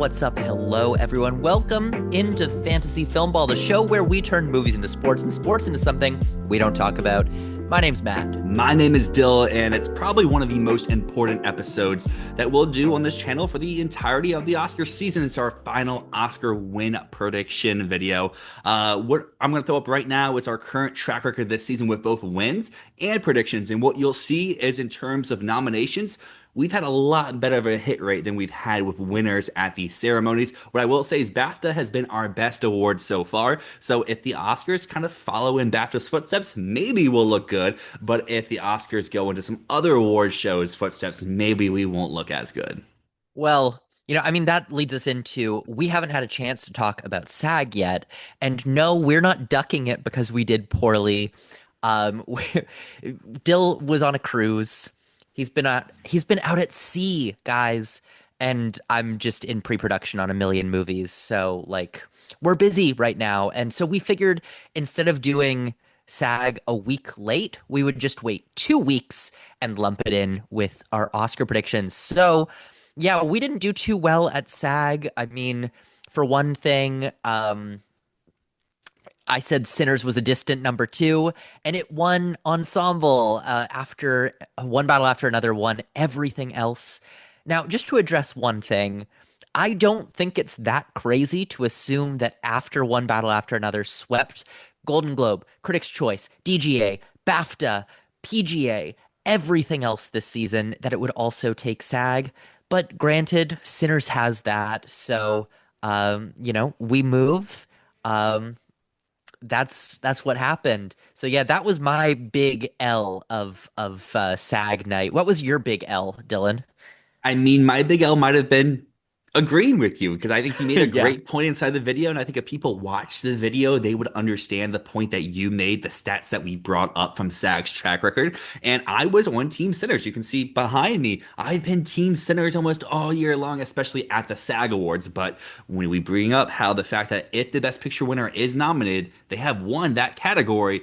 What's up? Hello, everyone. Welcome into Fantasy Filmball, the show where we turn movies into sports and sports into something we don't talk about. My name's Matt. My name is Dyl, and it's probably one of the most important episodes that we'll do on this channel for the entirety of the Oscar season. It's our final Oscar win prediction video. What I'm going to throw up right now is our current track record this season with both wins and predictions. And what you'll see is in terms of nominations, we've had a lot better of a hit rate than we've had with winners at these ceremonies. What I will say is BAFTA has been our best award so far. So if the Oscars kind of follow in BAFTA's footsteps, maybe we'll look good. But if the Oscars go into some other award shows' footsteps, maybe we won't look as good. Well, that leads us into we haven't had a chance to talk about SAG yet. And no, we're not ducking it because we did poorly. Dill was on a cruise. He's been out at sea, guys, and I'm just in pre-production on a million movies. So we're busy right now. And so we figured instead of doing SAG a week late, we would just wait 2 weeks and lump it in with our Oscar predictions. So yeah, we didn't do too well at SAG. I mean, for one thing, I said Sinners was a distant number 2, and it won Ensemble after one battle after another, won everything else. Now, just to address one thing, I don't think it's that crazy to assume that after one battle after another swept Golden Globe, Critics' Choice, DGA, BAFTA, PGA, everything else this season, that it would also take SAG. But granted, Sinners has that, so we move. That's what happened. So yeah, that was my big L of SAG night. What was your big L, Dylan? I mean, my big L might have been agreeing with you because I think you made a Yeah. great point inside the video. And I think if people watch the video, they would understand the point that you made, the stats that we brought up from SAG's track record. And I was on Team Sinners. You can see behind me, I've been Team Sinners almost all year long, especially at the SAG Awards. But when we bring up how the fact that if the Best Picture winner is nominated, they have won that category,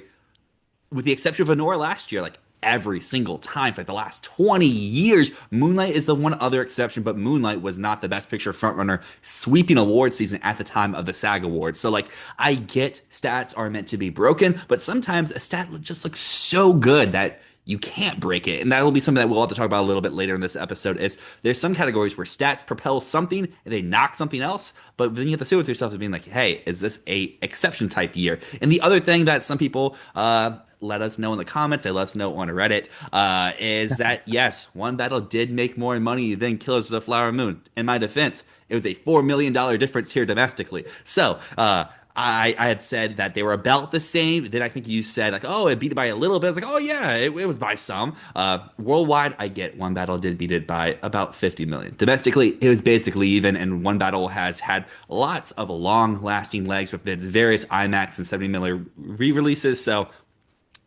with the exception of Honora last year, like every single time for like the last 20 years. Moonlight is the one other exception, but Moonlight was not the Best Picture frontrunner sweeping award season at the time of the SAG Awards. So, I get stats are meant to be broken, but sometimes a stat just looks so good that you can't break it. And that will be something that we'll have to talk about a little bit later in this episode. Is there's some categories where stats propel something and they knock something else, but then you have to sit with yourself and being like, hey, is this a exception type year? And the other thing that some people let us know in the comments, they let us know on Reddit, is that yes, One Battle did make more money than Killers of the Flower Moon. In my defense, it was a $4 million difference here domestically. So I had said that they were about the same. Then I think you said oh, it beat it by a little bit. I was like, oh yeah, it was by some. Worldwide, I get One Battle did beat it by about 50 million. Domestically, it was basically even, and One Battle has had lots of long-lasting legs with its various IMAX and 70mm re-releases. So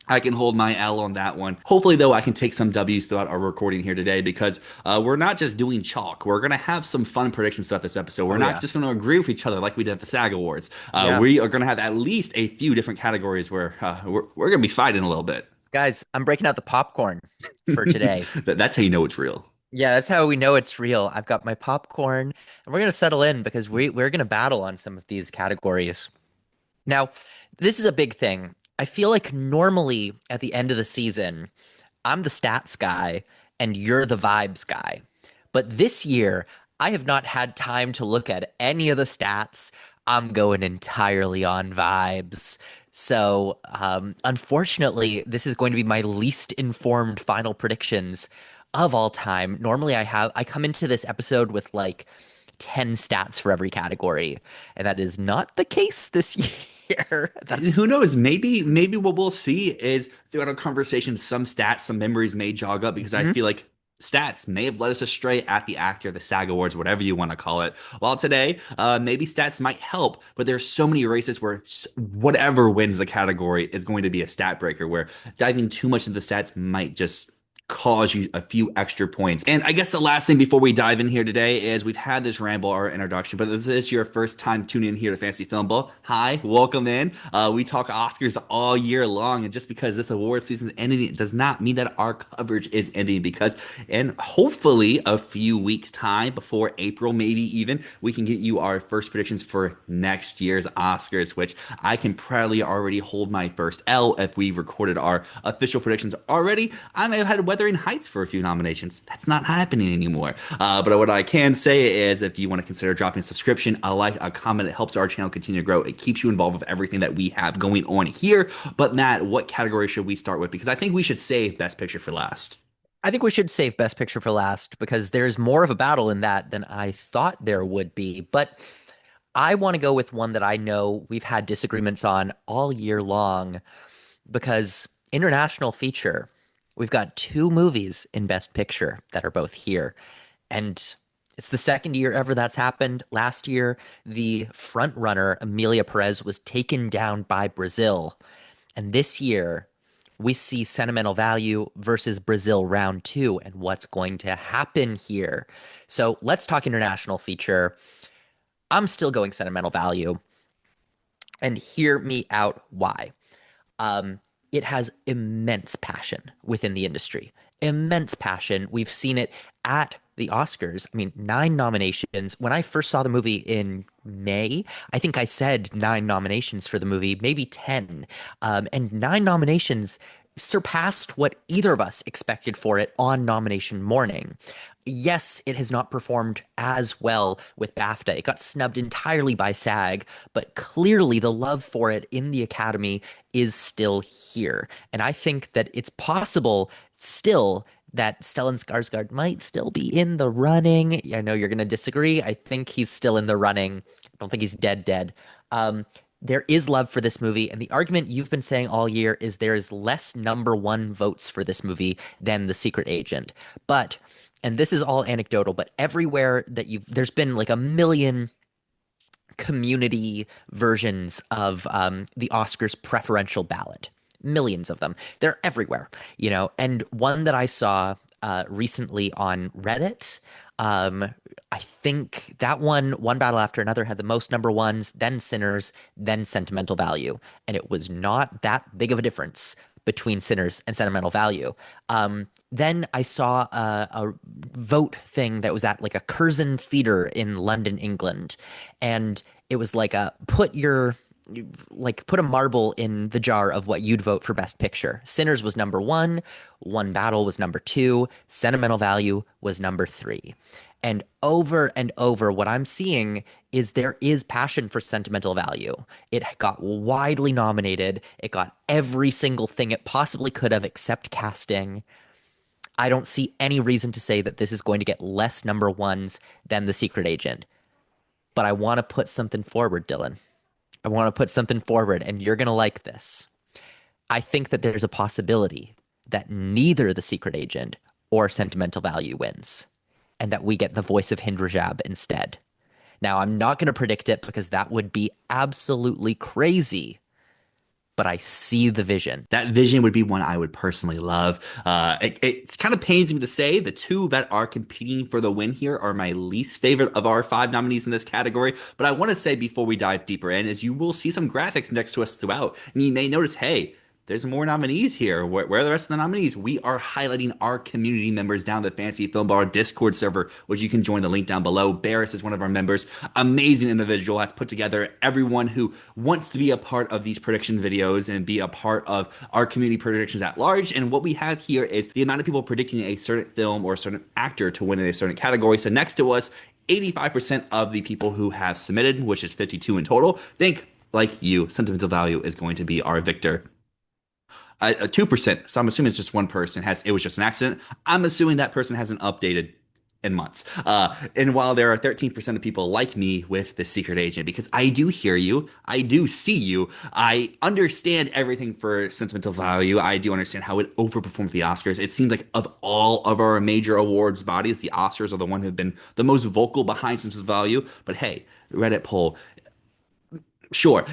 I can hold my L on that one. Hopefully, though, I can take some W's throughout our recording here today because we're not just doing chalk. We're going to have some fun predictions throughout this episode. We're not just going to agree with each other like we did at the SAG Awards. Yeah. We are going to have at least a few different categories where we're going to be fighting a little bit. Guys, I'm breaking out the popcorn for today. That's how you know it's real. Yeah, that's how we know it's real. I've got my popcorn, and we're gonna settle in because we're gonna battle on some of these categories. Now, this is a big thing. I feel like normally at the end of the season, I'm the stats guy and you're the vibes guy. But this year, I have not had time to look at any of the stats. I'm going entirely on vibes. So, unfortunately, this is going to be my least informed final predictions of all time. Normally, I come into this episode with 10 stats for every category, and that is not the case this year. Who knows? Maybe what we'll see is throughout our conversation, some stats, some memories may jog up because I feel like stats may have led us astray at the actor, the SAG Awards, whatever you want to call it. While today, maybe stats might help, but there's so many races where whatever wins the category is going to be a stat breaker, where diving too much into the stats might just cause you a few extra points. And I guess the last thing before we dive in here today is we've had this ramble, our introduction, but if this is your first time tuning in here to Fantasy Filmball, hi, welcome in. We talk Oscars all year long, and just because this award season is ending, it does not mean that our coverage is ending because in hopefully a few weeks' time, before April, maybe even, we can get you our first predictions for next year's Oscars, which I can proudly already hold my first L if we recorded our official predictions already. I may have had Wuthering Heights for a few nominations. That's not happening anymore. But what I can say is if you want to consider dropping a subscription, a like, a comment, it helps our channel continue to grow. It keeps you involved with everything that we have going on here. But Matt, what category should we start with? Because I think we should save Best Picture for last. I think we should save Best Picture for last because there's more of a battle in that than I thought there would be. But I want to go with one that I know we've had disagreements on all year long because international feature, we've got two movies in Best Picture that are both here. And it's the second year ever that's happened. Last year, the front runner, Emilia Perez, was taken down by Brazil. And this year, we see Sentimental Value versus Brazil round two and what's going to happen here. So let's talk international feature. I'm still going Sentimental Value. And hear me out why. Um, it has immense passion within the industry. Immense passion. We've seen it at the Oscars. I mean, 9 nominations. When I first saw the movie in May, I think I said 9 nominations for the movie, maybe 10. And 9 nominations surpassed what either of us expected for it on nomination morning. Yes, it has not performed as well with BAFTA. It got snubbed entirely by SAG, but clearly the love for it in the Academy is still here. And I think that it's possible still that Stellan Skarsgård might still be in the running. I know you're going to disagree. I think he's still in the running. I don't think he's dead. There is love for this movie, and the argument you've been saying all year is there is less number one votes for this movie than The Secret Agent. But and this is all anecdotal, but everywhere that there's been like a million community versions of the Oscars preferential ballot, millions of them. They're everywhere, And one that I saw recently on Reddit, I think that one battle after another had the most number ones, then Sinners, then Sentimental Value, and it was not that big of a difference between Sinners and Sentimental Value. Then I saw a vote thing that was at like a Curzon Theatre in London, England, and it was like put a marble in the jar of what you'd vote for Best Picture. Sinners was number one, One Battle was number two, Sentimental Value was number three. And over, what I'm seeing is there is passion for Sentimental Value. It got widely nominated. It got every single thing it possibly could have except casting. I don't see any reason to say that this is going to get less number ones than The Secret Agent. But I want to put something forward, Dylan. I want to put something forward, and you're going to like this. I think that there's a possibility that neither The Secret Agent or Sentimental Value wins, and that we get The Voice of Hind Rajab instead. Now, I'm not going to predict it because that would be absolutely crazy, but I see the vision. That vision would be one I would personally love. It kind of pains me to say the two that are competing for the win here are my least favorite of our 5 nominees in this category. But I want to say before we dive deeper in is you will see some graphics next to us throughout. And you may notice, hey, there's more nominees here. Where are the rest of the nominees? We are highlighting our community members down the Fantasy Filmball Discord server, which you can join the link down below. Barris is one of our members. Amazing individual, has put together everyone who wants to be a part of these prediction videos and be a part of our community predictions at large. And what we have here is the amount of people predicting a certain film or a certain actor to win in a certain category. So next to us, 85% of the people who have submitted, which is 52 in total, think like you, Sentimental Value is going to be our victor. 2%. So I'm assuming it's just one person it was just an accident. I'm assuming that person hasn't updated in months. And while there are 13% of people like me with The Secret Agent, because I do hear you, I do see you, I understand everything for Sentimental Value. I do understand how it overperformed the Oscars. It seems like of all of our major awards bodies, the Oscars are the one who have been the most vocal behind Sentimental Value. But hey, Reddit poll, sure.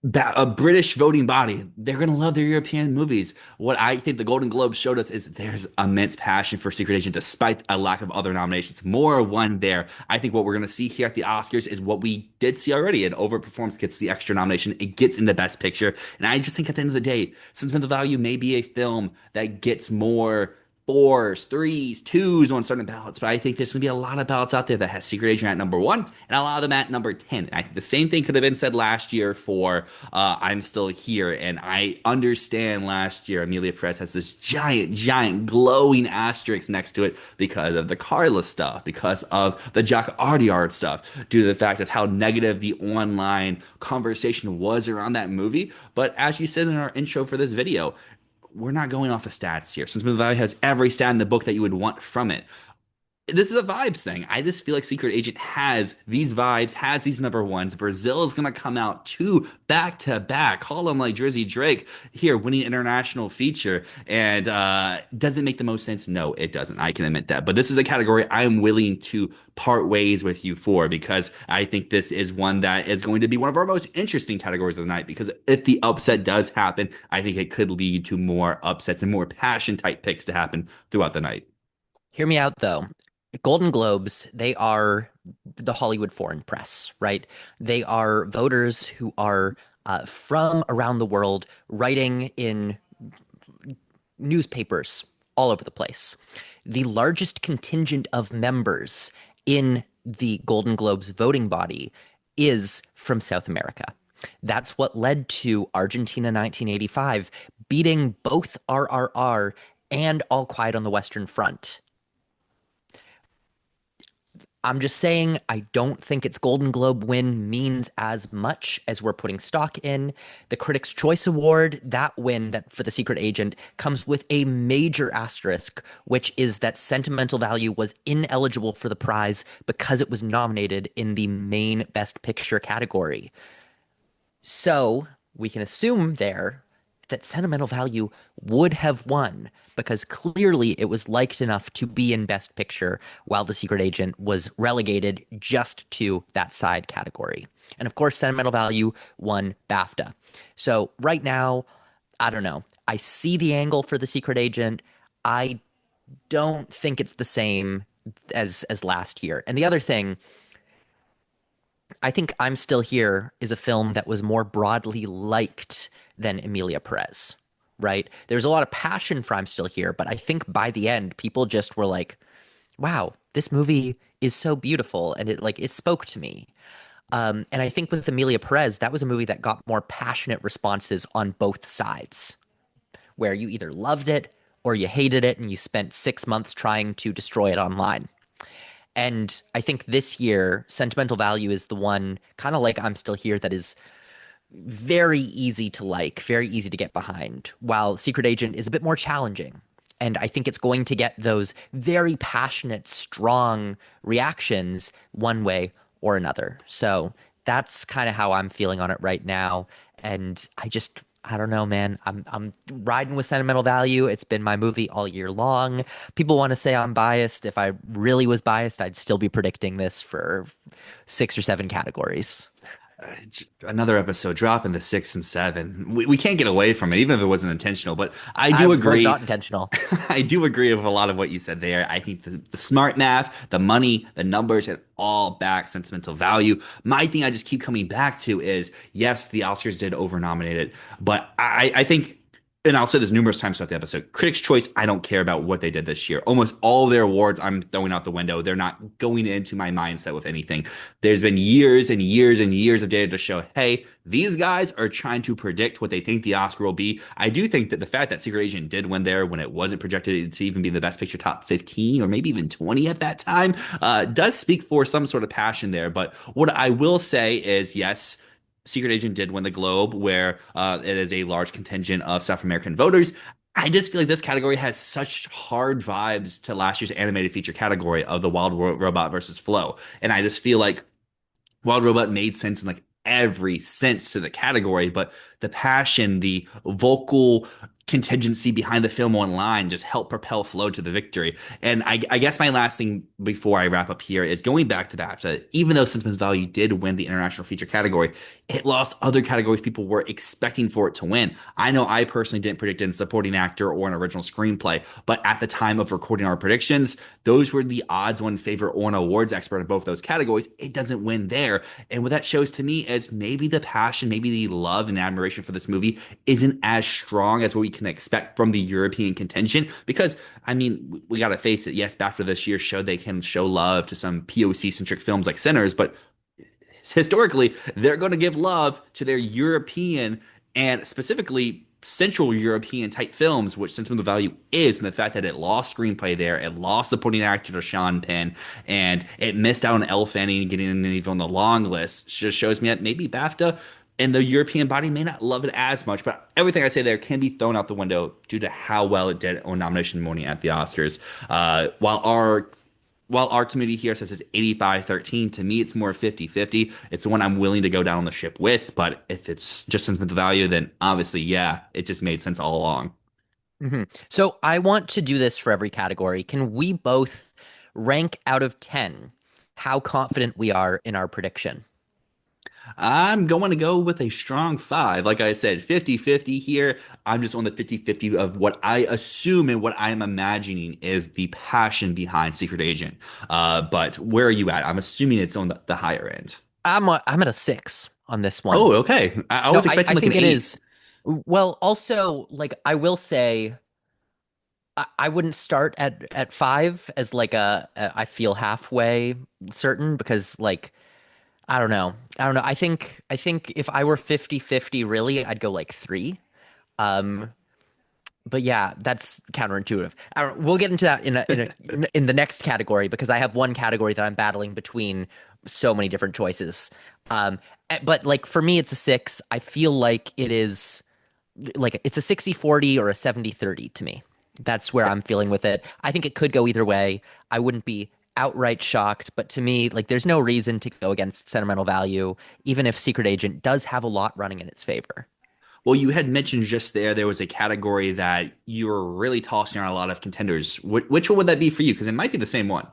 a British voting body, they're going to love their European movies. What I think the Golden Globes showed us is there's immense passion for Secret Agent despite a lack of other nominations. More one there. I think what we're going to see here at the Oscars is what we did see already. An overperformance gets the extra nomination. It gets into Best Picture. And I just think at the end of the day, Sentimental Value may be a film that gets more fours, threes, twos on certain ballots, but I think there's going to be a lot of ballots out there that has Secret Agent at number one and a lot of them at number 10. And I think the same thing could have been said last year for I'm Still Here. And I understand last year Amelia Perez has this giant, giant glowing asterisk next to it because of the Carla stuff, because of the Jack Audiard stuff, due to the fact of how negative the online conversation was around that movie. But as you said in our intro for this video, we're not going off of stats here. Since Movie Value has every stat in the book that you would want from it. This is a vibes thing. I just feel like Secret Agent has these vibes, has these number ones. Brazil is going to come out two back to back, call him like Drizzy Drake here, winning international feature. And does it make the most sense? No, it doesn't. I can admit that. But this is a category I'm willing to part ways with you for because I think this is one that is going to be one of our most interesting categories of the night. Because if the upset does happen, I think it could lead to more upsets and more passion type picks to happen throughout the night. Hear me out though. Golden Globes, they are the Hollywood foreign press, right? They are voters who are from around the world writing in newspapers all over the place. The largest contingent of members in the Golden Globes voting body is from South America. That's what led to Argentina 1985 beating both RRR and All Quiet on the Western Front. I'm just saying, I don't think its Golden Globe win means as much as we're putting stock in. The Critics' Choice Award, that win that for The Secret Agent comes with a major asterisk, which is that Sentimental Value was ineligible for the prize because it was nominated in the main Best Picture category. So we can assume there that Sentimental Value would have won because clearly it was liked enough to be in Best Picture while The Secret Agent was relegated just to that side category. And of course, Sentimental Value won BAFTA. So right now, I don't know. I see the angle for The Secret Agent. I don't think it's the same as last year. And the other thing, I think I'm Still Here is a film that was more broadly liked than Emilia Perez, right? There's a lot of passion for I'm Still Here, but I think by the end, people just were like, wow, this movie is so beautiful. And it spoke to me. And I think with Emilia Perez, that was a movie that got more passionate responses on both sides, where you either loved it or you hated it and you spent 6 months trying to destroy it online. And I think this year, Sentimental Value is the one, kind of like I'm Still Here, that is very easy to like, very easy to get behind, while Secret Agent is a bit more challenging. And I think it's going to get those very passionate, strong reactions one way or another. So that's kind of how I'm feeling on it right now. And I don't know, man. I'm riding with Sentimental Value. It's been my movie all year long. People want to say I'm biased. If I really was biased, I'd still be predicting this for 6 or 7 categories. Another episode drop in the 6 and 7. We can't get away from it, even if it wasn't intentional. But I I do was agree. not intentional. I do agree with a lot of what you said there. I think the smart math, the money, the numbers, it all back Sentimental Value. My thing I just keep coming back to is yes, the Oscars did over nominate it, but I think and I'll say this numerous times throughout the episode. Critics' Choice, I don't care about what they did this year. Almost all their awards, I'm throwing out the window. They're not going into my mindset with anything. There's been years and years and years of data to show, hey, these guys are trying to predict what they think the Oscar will be. I do think that the fact that Secret Agent did win there when it wasn't projected to even be the Best Picture top 15 or maybe even 20 at that time does speak for some sort of passion there. But what I will say is, yes, Secret Agent did win the Globe, where it is a large contingent of South American voters. I just feel like this category has such hard vibes to last year's animated feature category of the Wild Robot versus Flow. And I just feel like Wild Robot made sense in like every sense to the category, but the passion, the vocal contingency behind the film online just helped propel flow to the victory. And I guess my last thing before I wrap up here is going back to BAFTA. Even though Sentimental Value did win the international feature category, it lost other categories people were expecting for it to win. I know I personally didn't predict it in supporting actor or an original screenplay, but at the time of recording our predictions, those were the odds-on favorite or an awards expert in both those categories. It doesn't win there. And what that shows to me is maybe the passion, maybe the love and admiration for this movie isn't as strong as what we can expect from the European contention. Because, I mean, we got to face it. Yes, BAFTA this year showed they can show love to some POC centric films like Sinners, but historically, they're going to give love to their European and specifically Central European type films, which Sentimental Value is, and the fact that it lost screenplay there, it lost supporting actor to Sean Penn, and it missed out on Elle Fanning getting in even on the long list, just shows me that maybe BAFTA and the European body may not love it as much, but everything I say there can be thrown out the window due to how well it did on nomination morning at the Oscars. While our community here says it's 85-13, to me it's more 50-50. It's the one I'm willing to go down on the ship with, but if it's just sentimental value, then obviously, yeah, it just made sense all along. So I want to do this for every category. Can we both rank out of 10 how confident we are in our prediction? I'm going to go with a strong five. Like I said, 50-50 here. I'm just on the 50-50 of what I assume and what I'm imagining is the passion behind Secret Agent. But where are you at? I'm assuming it's on the higher end. I'm at a 6 on this one. Oh, okay. I No, was I expecting like an think it eight. is. Well, also, like I will say, I wouldn't start at 5 as like I feel halfway certain because like I don't know. I don't know. I think if I were 50-50 really, I'd go like 3. Um but yeah, that's counterintuitive. We'll get into that in the next category because I have one category that I'm battling between so many different choices. But like for me, it's a 6. I feel like it is like it's a 60-40 or a 70-30 to me. That's where I'm feeling with it. I think it could go either way. I wouldn't be outright shocked, but to me, like there's no reason to go against sentimental value, even if Secret Agent does have a lot running in its favor. Well, you had mentioned just there was a category that you were really tossing around a lot of contenders. Which one would that be for you? Because it might be the same one.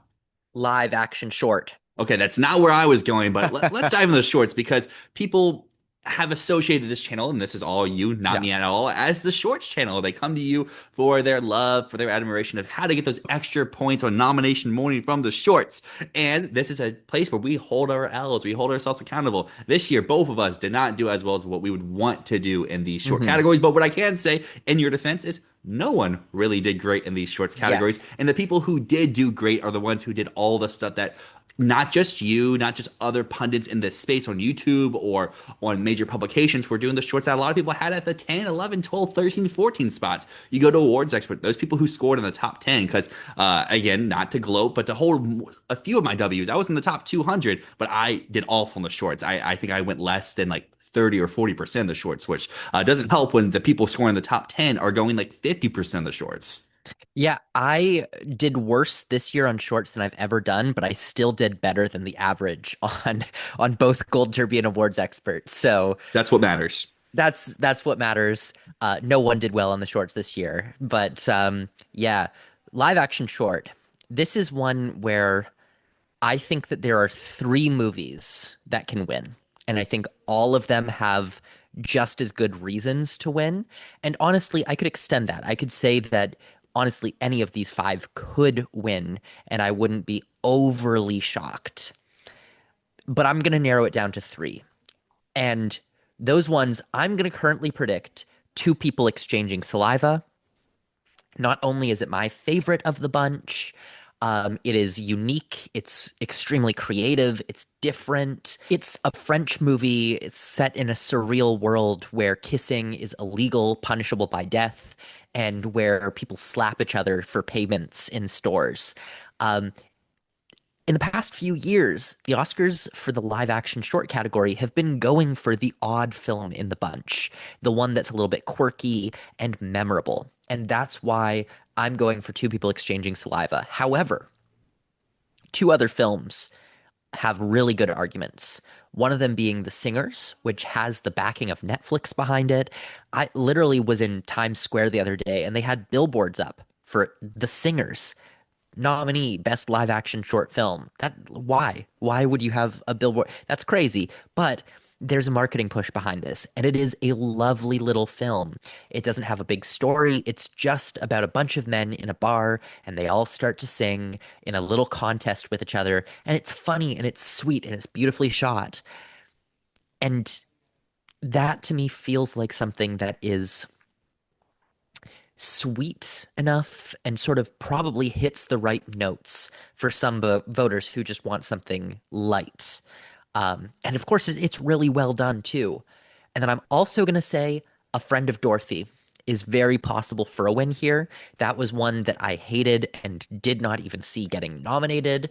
Live action short. Okay, that's not where I was going, but let's dive into the shorts because people have associated this channel, and this is all you, not Yeah. me at all, as the shorts channel. They come to you for their love, for their admiration of how to get those extra points on nomination morning from the shorts. And this is a place where we hold our L's, we hold ourselves accountable. This year, both of us did not do as well as what we would want to do in these short Hmm. categories. But what I can say in your defense is no one really did great in these shorts categories. Yes. And the people who did do great are the ones who did all the stuff that not just you, not just other pundits in this space on YouTube or on major publications were doing the shorts that a lot of people had at the 10, 11, 12, 13, 14 spots. You go to awards expert, those people who scored in the top 10, because again, not to gloat, but to hold a few of my W's, I was in the top 200, but I did awful in the shorts. I think I went less than like 30 or 40% of the shorts, which doesn't help when the people scoring the top 10 are going like 50% of the shorts. Yeah, I did worse this year on shorts than I've ever done, but I still did better than the average on both Gold Derby and Awards Experts. So That's what matters. that's what matters. No one did well on the shorts this year, but yeah, live action short. This is one where I think that there are 3 movies that can win, and I think all of them have just as good reasons to win. And honestly, I could extend that. I could say that honestly, any of these 5 could win, and I wouldn't be overly shocked. But I'm going to narrow it down to 3. And those ones, I'm going to currently predict 2 people exchanging saliva. Not only is it my favorite of the bunch, it is unique. It's extremely creative. It's different. It's a French movie. It's set in a surreal world where kissing is illegal, punishable by death, and where people slap each other for payments in stores. Um, in the past few years, the Oscars for the live action short category have been going for the odd film in the bunch, the one that's a little bit quirky and memorable. And that's why I'm going for 2 people exchanging saliva. However, 2 other films have really good arguments. One of them being The Singers, which has the backing of Netflix behind it. I literally was in Times Square the other day and they had billboards up for The Singers nominee best live action short film. That why would you have a billboard? That's crazy. But there's a marketing push behind this, and it is a lovely little film. It doesn't have a big story. It's just about a bunch of men in a bar, and they all start to sing in a little contest with each other, and it's funny and it's sweet and it's beautifully shot. And that to me feels like something that is sweet enough and sort of probably hits the right notes for some voters who just want something light. And of course, it's really well done too. And then I'm also going to say A Friend of Dorothy is very possible for a win here. That was one that I hated and did not even see getting nominated,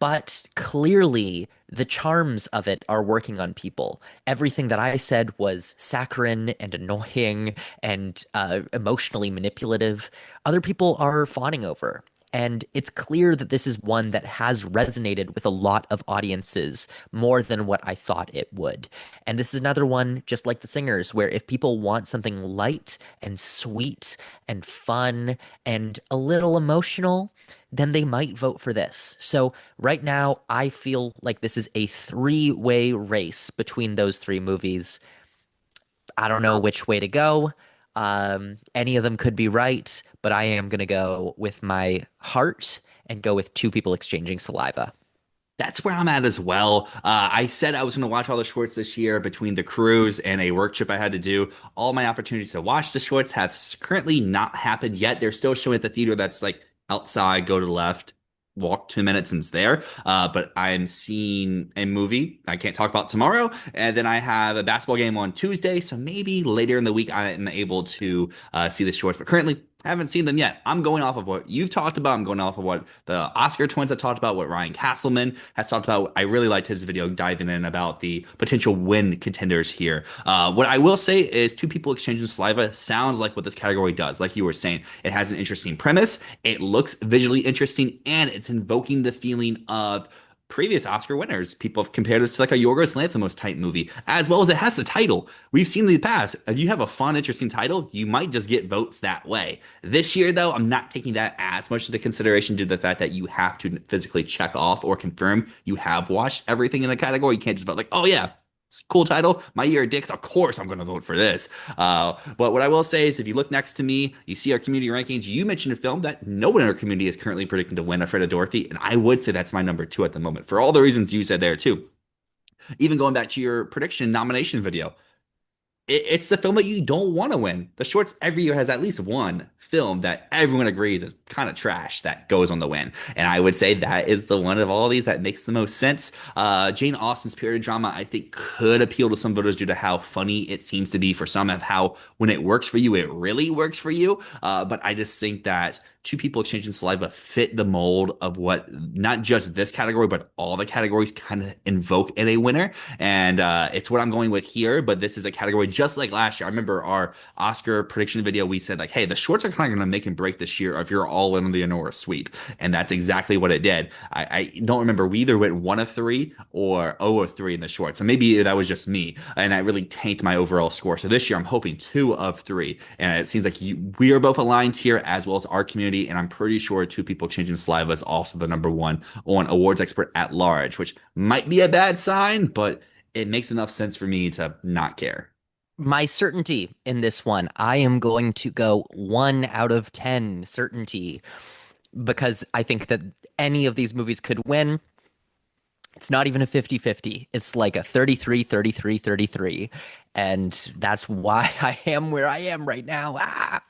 but clearly the charms of it are working on people. Everything that I said was saccharine and annoying and emotionally manipulative. Other people are fawning over. And it's clear that this is one that has resonated with a lot of audiences more than what I thought it would. And this is another one, just like The Singers, where if people want something light and sweet and fun and a little emotional, then they might vote for this. So right now, I feel like this is a three-way race between those three movies. I don't know which way to go. Any of them could be right, but I am going to go with my heart and go with two people exchanging saliva. That's where I'm at as well. I said I was going to watch all the shorts this year between the cruise and a work trip I had to do. All my opportunities to watch the shorts have currently not happened yet. They're still showing at the theater that's like outside, go to the left, walk 2 minutes and it's there. But I'm seeing a movie I can't talk about tomorrow. And then I have a basketball game on Tuesday. So maybe later in the week I am able to see the shorts. But currently, I haven't seen them yet. I'm going off of what you've talked about. I'm going off of what the Oscar twins have talked about, what Ryan Castleman has talked about. I really liked his video diving in about the potential win contenders here. What I will say is two people exchanging saliva sounds like what this category does. Like you were saying, it has an interesting premise. It looks visually interesting and it's invoking the feeling of previous Oscar winners. People have compared this to like a Yorgos Lanthimos type movie, as well as it has the title. We've seen in the past, if you have a fun, interesting title, you might just get votes that way. This year, though, I'm not taking that as much into consideration due to the fact that you have to physically check off or confirm you have watched everything in the category. You can't just vote like, oh yeah, cool title. My Year of Dicks. Of course, I'm going to vote for this. But what I will say is, if you look next to me, you see our community rankings. You mentioned a film that no one in our community is currently predicting to win, A Friend of Dorothy, and I would say that's my number two at the moment for all the reasons you said there too. Even going back to your prediction nomination video, it's the film that you don't want to win. The shorts every year has at least one film that everyone agrees is kind of trash that goes on the win. And I would say that is the one of all these that makes the most sense. Jane Austen's period drama, I think, could appeal to some voters due to how funny it seems to be for some, of how when it works for you, it really works for you. But I just think that two people exchanging saliva fit the mold of what not just this category, but all the categories kind of invoke in a winner. And it's what I'm going with here. But this is a category just like last year. I remember our Oscar prediction video. We said like, hey, the shorts are kind of going to make and break this year if you're all in on the Honora sweep. And that's exactly what it did. I don't remember. We either went 1 of 3 or 0 of 3 in the shorts. So maybe that was just me. And that really tanked my overall score. So this year I'm hoping 2 of 3. And it seems like we are both aligned here as well as our community. And I'm pretty sure two people exchanging saliva is also the number one on awards expert at large, which might be a bad sign, but it makes enough sense for me to not care. My certainty in this one, I am going to go 1 out of 10 certainty because I think that any of these movies could win. It's not even a 50-50. It's like a 33-33-33. And that's why I am where I am right now. Ah!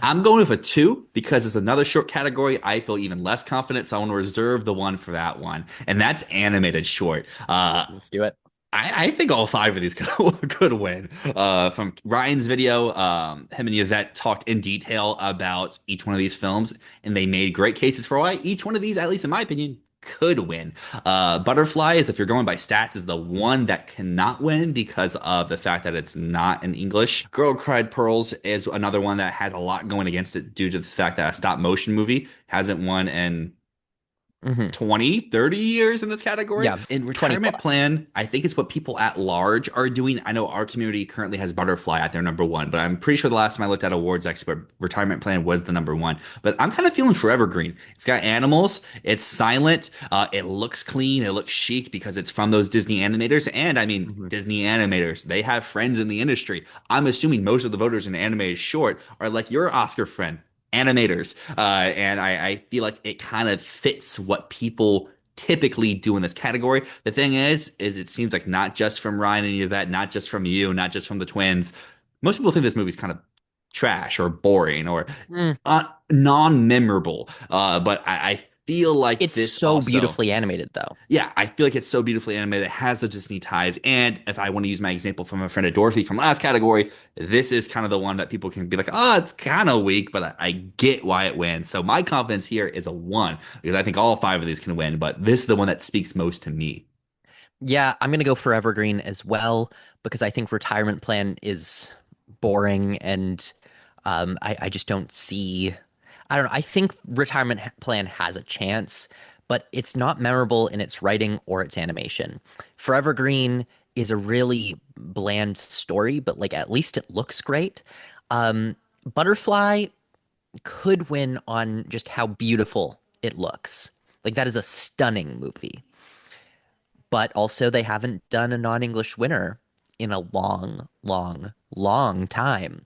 I'm going with a 2 because it's another short category. I feel even less confident, so I want to reserve the one for that one, and that's animated short. Let's do it. I think all 5 of these could win. From Ryan's video, him and Yvette talked in detail about each one of these films, and they made great cases for why each one of these, at least in my opinion, could win. Butterflies, if you're going by stats, is the one that cannot win because of the fact that it's not in English. Girl Cried Pearls is another one that has a lot going against it due to the fact that a stop motion movie hasn't won in Hmm. 20, 30 years in this category. Yeah, In 20 retirement plus. plan, I think it's what people at large are doing. I know our community currently has Butterfly at their number one, but I'm pretty sure the last time I looked at awards expert, retirement plan was the number one. But I'm kind of feeling Forever Green. It's got animals, it's silent, it looks clean, it looks chic because it's from those Disney animators. And I mean, Hmm. Disney animators, they have friends in the industry. I'm assuming most of the voters in animated short are like your Oscar friend, animators. And I feel like it kind of fits what people typically do in this category. The thing is it seems like not just from Ryan and Yvette, not just from you, not just from the twins. Most people think this movie's kind of trash or boring or Mm. non-memorable. But I feel like It's this so also beautifully animated, though. yeah, I feel like it's so beautifully animated. It has the Disney ties. And if I want to use my example from a friend of Dorothy from last category, this is kind of the one that people can be like, oh, it's kind of weak, but I get why it wins. So my confidence here is a one because I think all five of these can win, but this is the one that speaks most to me. Yeah, I'm gonna go for Evergreen as well because I think retirement plan is boring and I just don't see. I don't know. I think plan has a chance, but it's not memorable in its writing or its animation. Forever Green is a really bland story, but like at least it looks great. Butterfly could win on just how beautiful it looks. Like that is a stunning movie, but also they haven't done a non-English winner in a long, long, long time.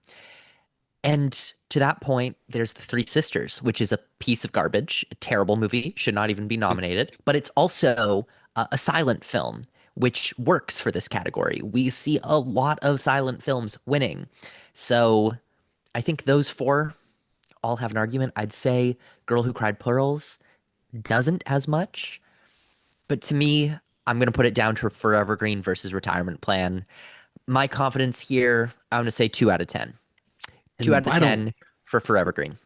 And to that point, there's The Three Sisters, which is a piece of garbage, a terrible movie, should not even be nominated. But it's also a silent film, which works for this category. We see a lot of silent films winning. So I think those four all have an argument. I'd say Girl Who Cried Pearls doesn't as much. But to me, I'm going to put it down to Forever Green versus Retirement Plan. My confidence here, I'm going to say 2 out of 10. 2 And out of why don't 10 for Forever Green.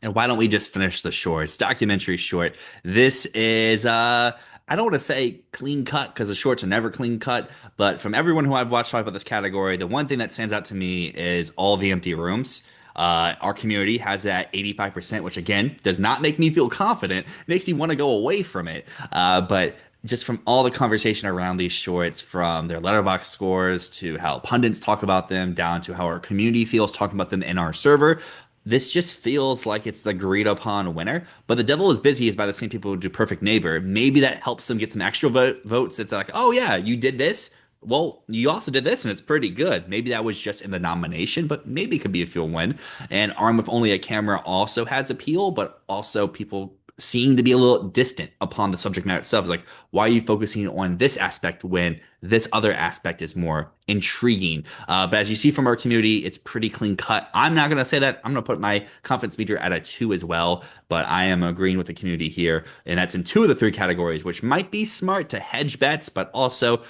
And why don't we just finish the shorts? Documentary short. This is I don't want to say clean cut because the shorts are never clean cut, but from everyone who I've watched talk about this category, the one thing that stands out to me is all the empty rooms. Our community has that 85%, which again does not make me feel confident. It makes me want to go away from it. But just from all the conversation around these shorts, from their letterbox scores to how pundits talk about them, down to how our community feels talking about them in our server, this just feels like it's the agreed upon winner. But The Devil is Busy is by the same people who do Perfect Neighbor. Maybe that helps them get some extra votes. It's like, oh yeah, you did this. Well, you also did this, and it's pretty good. Maybe that was just in the nomination, but maybe it could be a fuel win. And Armed with Only a Camera also has appeal, but also people seem to be a little distant upon the subject matter itself. It's like, why are you focusing on this aspect when this other aspect is more intriguing? But as you see from our community, it's pretty clean cut. I'm not going to say that. I'm going to put my confidence meter at a two as well, but I am agreeing with the community here. And that's in two of the three categories, which might be smart to hedge bets, but also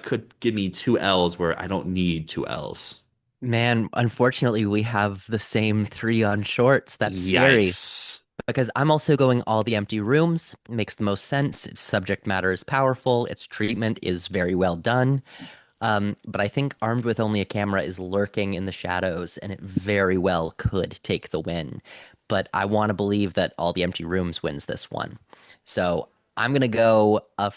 could give me two L's where I don't need two L's. Man, unfortunately, we have the same three on shorts. That's scary Yikes. because I'm also going all the empty rooms. Makes the most sense. Its subject matter is powerful. Its treatment is very well done. But I think Armed with Only a Camera is lurking in the shadows, and it very well could take the win. But I want to believe that All the Empty Rooms wins this one. So I'm going to go a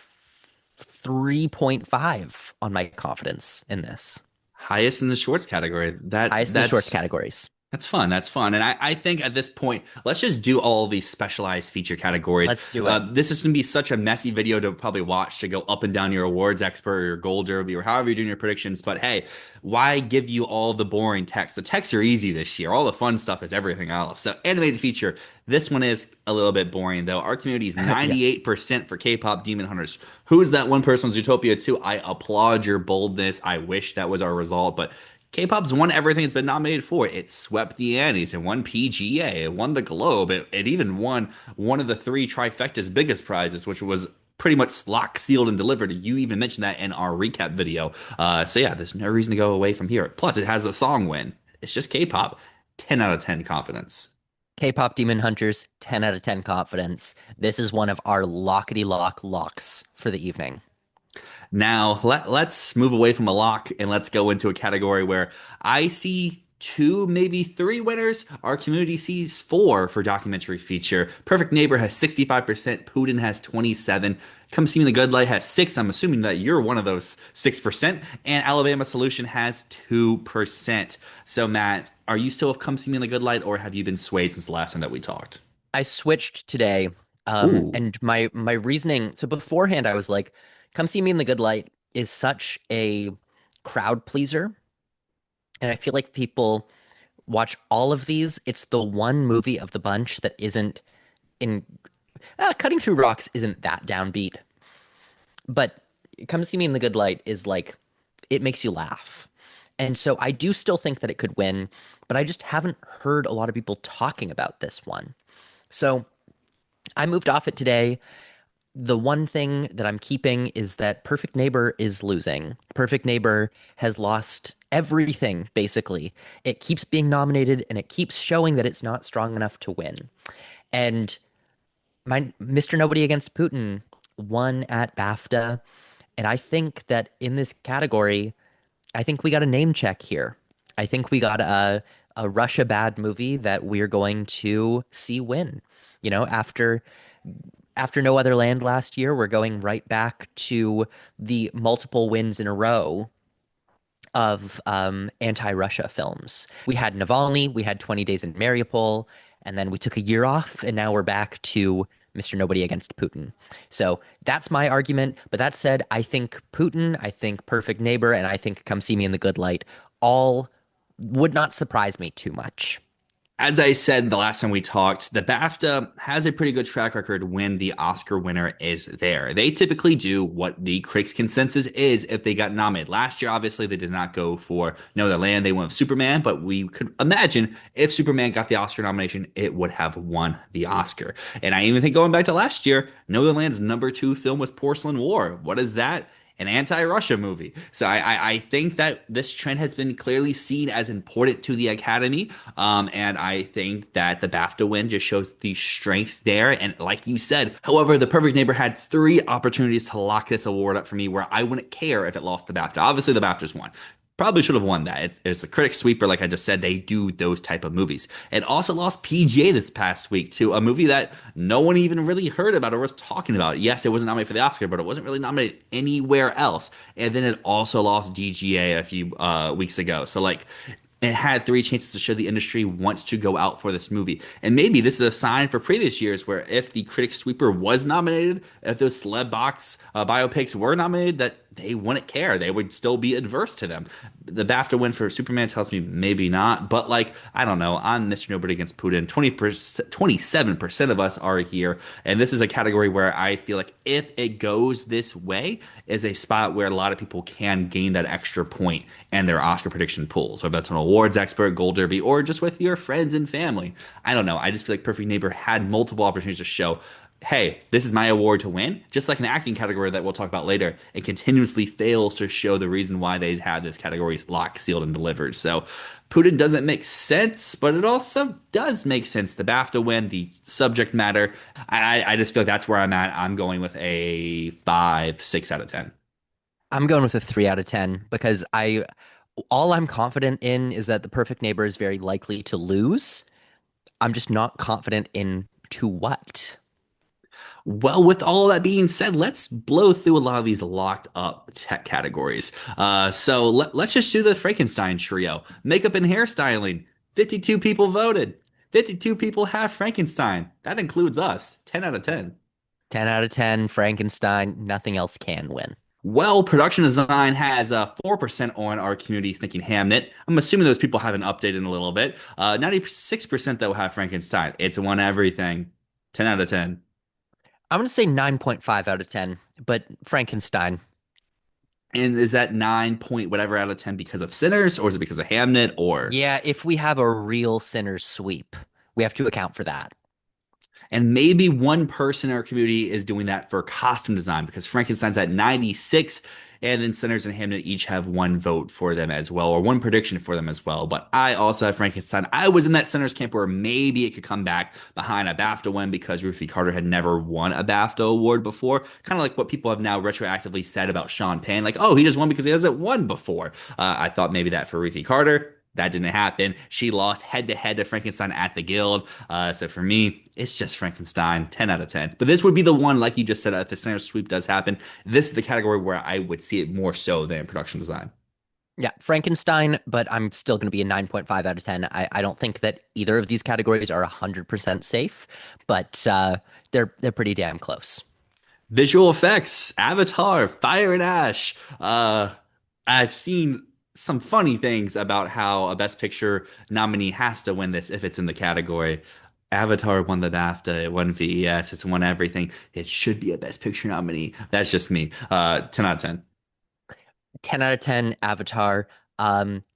3.5 on my confidence in this. Highest in the shorts category. Highest in the shorts categories. That's fun. That's fun. And I think at this point, let's just do all these specialized feature categories. Let's do it. This is going to be such a messy video to probably watch to go up and down your awards expert or your gold derby or however you're doing your predictions. But hey, why give you all the boring text? The texts are easy this year. All the fun stuff is everything else. So animated feature. This one is a little bit boring though. Our community is Yeah. 98% for K-pop Demon Hunters. Who's that one person on Zootopia 2? I applaud your boldness. I wish that was our result, but K-pop's won everything it's been nominated for. It swept the Annies. It won PGA. It won the Globe. It even won one of the three trifecta's biggest prizes, which was pretty much locked, sealed, and delivered. You even mentioned that in our recap video. So yeah, there's no reason to go away from here. Plus, it has a song win. It's just K-pop. 10 out of 10 confidence. K-pop Demon Hunters, 10 out of 10 confidence. This is one of our lockety lock locks for the evening. Now, let's move away from a lock and let's go into a category where I see two, maybe three winners. Our community sees four for documentary feature. Perfect Neighbor has 65%. Putin has 27. Come See Me in the Good Light has 6. I'm assuming that you're one of those 6%. And Alabama Solution has 2%. So, Matt, are you still with Come See Me in the Good Light, or have you been swayed since the last time that we talked? I switched today, Ooh. and my reasoning. So beforehand, I was like, "Come See Me in the Good Light" is such a crowd pleaser, and I feel like people watch all of these. It's the one movie of the bunch that isn't in Cutting Through Rocks isn't that downbeat, but Come See Me in the Good Light is like it makes you laugh. And so I do still think that it could win, but I just haven't heard a lot of people talking about this one. So I moved off it today. The one thing that I'm keeping is that Perfect Neighbor is losing. Perfect Neighbor has lost everything, basically. It keeps being nominated and it keeps showing that it's not strong enough to win. And my Mr. Nobody Against Putin won at BAFTA. And I think that in this category, I think we got a name check here. I think we got a Russia bad movie that we're going to see win. After No Other Land last year, we're going right back to the multiple wins in a row of anti-Russia films. We had Navalny, we had 20 Days in Mariupol, and then we took a year off, and now we're back to Mr. Nobody Against Putin. So that's my argument. But that said, I think Putin, I think Perfect Neighbor, and I think Come See Me in the Good Light all would not surprise me too much. As I said the last time we talked, the BAFTA has a pretty good track record when the Oscar winner is there. They typically do what the critics' consensus is if they got nominated. Last year, obviously, they did not go for No Other Land. They went with Superman, but we could imagine if Superman got the Oscar nomination, it would have won the Oscar. And I even think going back to last year, No Other Land's #2 film was Porcelain War. What is that? An anti-Russia movie. So I think that this trend has been clearly seen as important to the Academy. And I think that the BAFTA win just shows the strength there. And like you said, however, The Perfect Neighbor had three opportunities to lock this award up for me where I wouldn't care if it lost the BAFTA. Obviously, the BAFTA's won. Probably should have won that. It's a critic sweeper, like I just said. They do those type of movies. It also lost PGA this past week to a movie that no one even really heard about or was talking about. Yes, it wasn't nominated for the Oscar, but it wasn't really nominated anywhere else. And then it also lost DGA a few weeks ago. So like it had three chances to show the industry wants to go out for this movie. And maybe this is a sign for previous years where if the critic sweeper was nominated, if those celeb box biopics were nominated, that they wouldn't care. They would still be adverse to them. The BAFTA win for Superman tells me maybe not, but like, I don't know. I'm Mr. Nobody Against Putin. 20%, 27% of us are here. And this is a category where I feel like if it goes this way, is a spot where a lot of people can gain that extra point and their Oscar prediction pools, whether that's an awards expert, Gold Derby, or just with your friends and family. I don't know. I just feel like Perfect Neighbor had multiple opportunities to show, hey, this is my award to win. Just like an acting category that we'll talk about later, it continuously fails to show the reason why they had this category locked, sealed, and delivered. So Putin doesn't make sense, but it also does make sense. The BAFTA win, the subject matter. I just feel like that's where I'm at. I'm going with a 5, 6 out of 10. I'm going with a 3 out of 10 because I all I'm confident in is that The Perfect Neighbor is very likely to lose. I'm just not confident in to what. Well, with all that being said, let's blow through a lot of these locked up tech categories. So let's just do the Frankenstein trio. Makeup and hairstyling. 52 people voted. 52 people have Frankenstein. That includes us. 10 out of 10. 10 out of 10, Frankenstein, nothing else can win. Well, production design has 4% on our community thinking Hamnet. I'm assuming those people haven't updated in a little bit. 96% though have Frankenstein. It's won everything. 10 out of 10. I'm going to say 9.5 out of 10, but Frankenstein. And is that 9 point whatever out of 10 because of Sinners, or is it because of Hamnet, or Yeah, if we have a real Sinners sweep, we have to account for that. and maybe one person in our community is doing that for costume design because Frankenstein's at 96, and then Sinners and Hamnet each have one vote for them as well, or one prediction for them as well. But I also have Frankenstein. I was in that Sinners camp where maybe it could come back behind a BAFTA win because Ruthie Carter had never won a BAFTA award before. Kind of like what people have now retroactively said about Sean Penn. Like, oh, he just won because he hasn't won before. I thought maybe that for Ruthie Carter. That didn't happen. She lost head to head to Frankenstein at the Guild. So for me, it's just Frankenstein, 10 out of 10. But this would be the one, like you just said, if the center sweep does happen, this is the category where I would see it more so than production design. Yeah, Frankenstein, but I'm still going to be a 9.5 out of 10. I don't think that either of these categories are 100% safe, but they're pretty damn close. Visual effects, Avatar, Fire and Ash. I've seen some funny things about how a Best Picture nominee has to win this if it's in the category. Avatar won the BAFTA, it won VES, it's won everything. It should be a Best Picture nominee. That's just me. 10 out of 10. 10 out of 10, Avatar.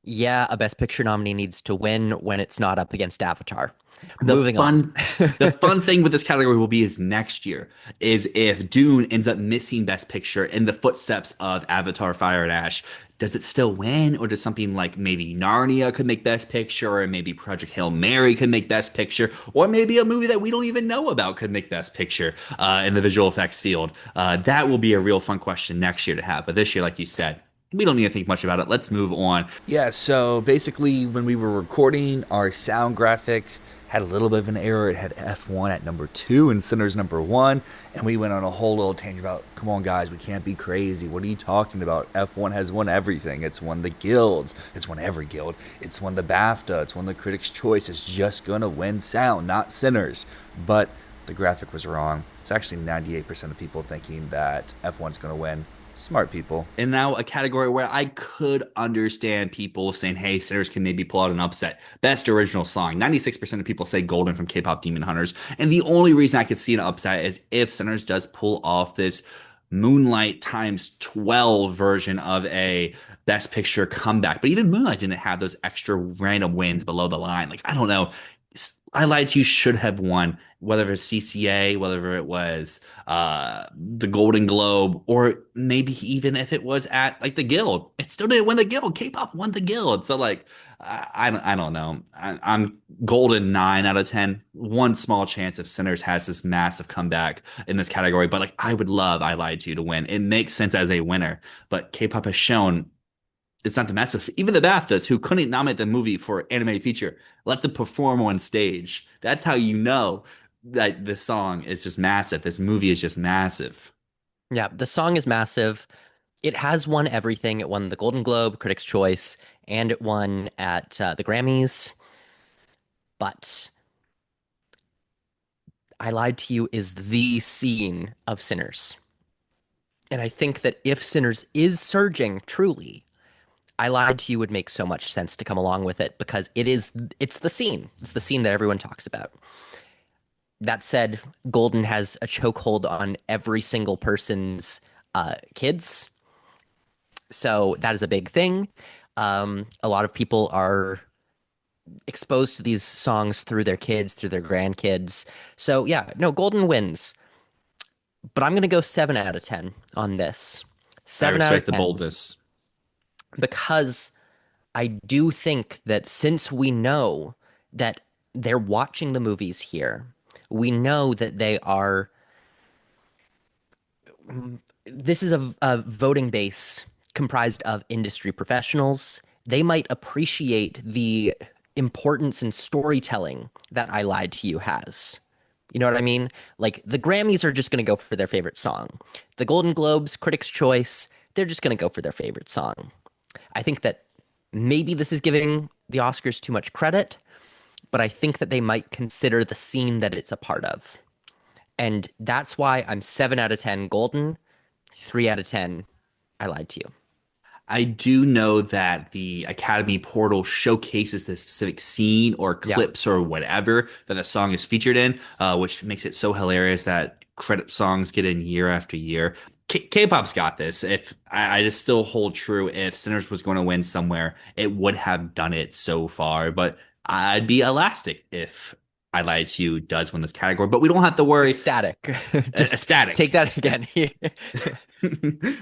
Yeah, a Best Picture nominee needs to win when it's not up against Avatar. The Moving on. fun the fun thing with this category will be is next year is if Dune ends up missing Best Picture in the footsteps of Avatar Fire and Ash, does it still win? Or does something like maybe Narnia could make Best Picture, or maybe Project Hail Mary could make Best Picture, or maybe a movie that we don't even know about could make Best Picture in the visual effects field? That will be a real fun question next year to have. But this year, like you said, we don't need to think much about it. Let's move on. Yeah, so basically, when we were recording, our sound graphic had a little bit of an error. It had F1 at number 2 and Sinners number 1. And we went on a whole little tangent about, come on, guys, we can't be crazy. What are you talking about? F1 has won everything. It's won the guilds. It's won every guild. It's won the BAFTA. It's won the Critics' Choice. It's just going to win sound, not Sinners. But the graphic was wrong. It's actually 98% of people thinking that F1's going to win. Smart people. And now a category where I could understand people saying, hey, Sinners can maybe pull out an upset. Best original song. 96% of people say Golden from K-pop Demon Hunters. And the only reason I could see an upset is if Sinners does pull off this Moonlight times 12 version of a Best Picture comeback. But even Moonlight didn't have those extra random wins below the line. Like, I don't know. I Lied to You should have won, whether it was CCA, whether it was the Golden Globe, or maybe even if it was at like the Guild. It still didn't win the Guild. K-pop won the Guild. So like, I don't know. I'm Golden 9 out of 10. One small chance if Sinners has this massive comeback in this category, but like I would love I Lied to You to win. It makes sense as a winner, but K-pop has shown it's not the massive. Even the BAFTAs, who couldn't nominate the movie for animated feature, let them perform on stage. That's how you know that this song is just massive. This movie is just massive. Yeah, the song is massive. It has won everything. It won the Golden Globe, Critics' Choice, and it won at the Grammys. But I Lied to You is the scene of Sinners. And I think that if Sinners is surging truly, I Lied to You would make so much sense to come along with it because it's the scene. It's the scene that everyone talks about. That said, Golden has a chokehold on every single person's kids. So that is a big thing. A lot of people are exposed to these songs through their kids, through their grandkids. So yeah, no, Golden wins. But I'm going to go 7 out of 10 on this. I 7 out of respect the 10 boldness. because I do think that since we know that they're watching the movies here, we know that they are. This is a voting base comprised of industry professionals. They might appreciate the importance in storytelling that I Lied to You has. You know what I mean? Like the Grammys are just going to go for their favorite song. The Golden Globes, Critics' Choice, they're just going to go for their favorite song. I think that maybe this is giving the Oscars too much credit, but I think that they might consider the scene that it's a part of. And that's why I'm 7 out of 10 Golden, 3 out of 10 I Lied to You. I do know that the Academy portal showcases the specific scene or Yeah. clips or whatever that the song is featured in, which makes it so hilarious that credit songs get in year after year. K-pop's got this. If I just still hold true, if Sinners was going to win somewhere, it would have done it so far. But I'd be elastic if I Lied to You does win this category. But we don't have to worry. Ecstatic. Just Ecstatic. take that again.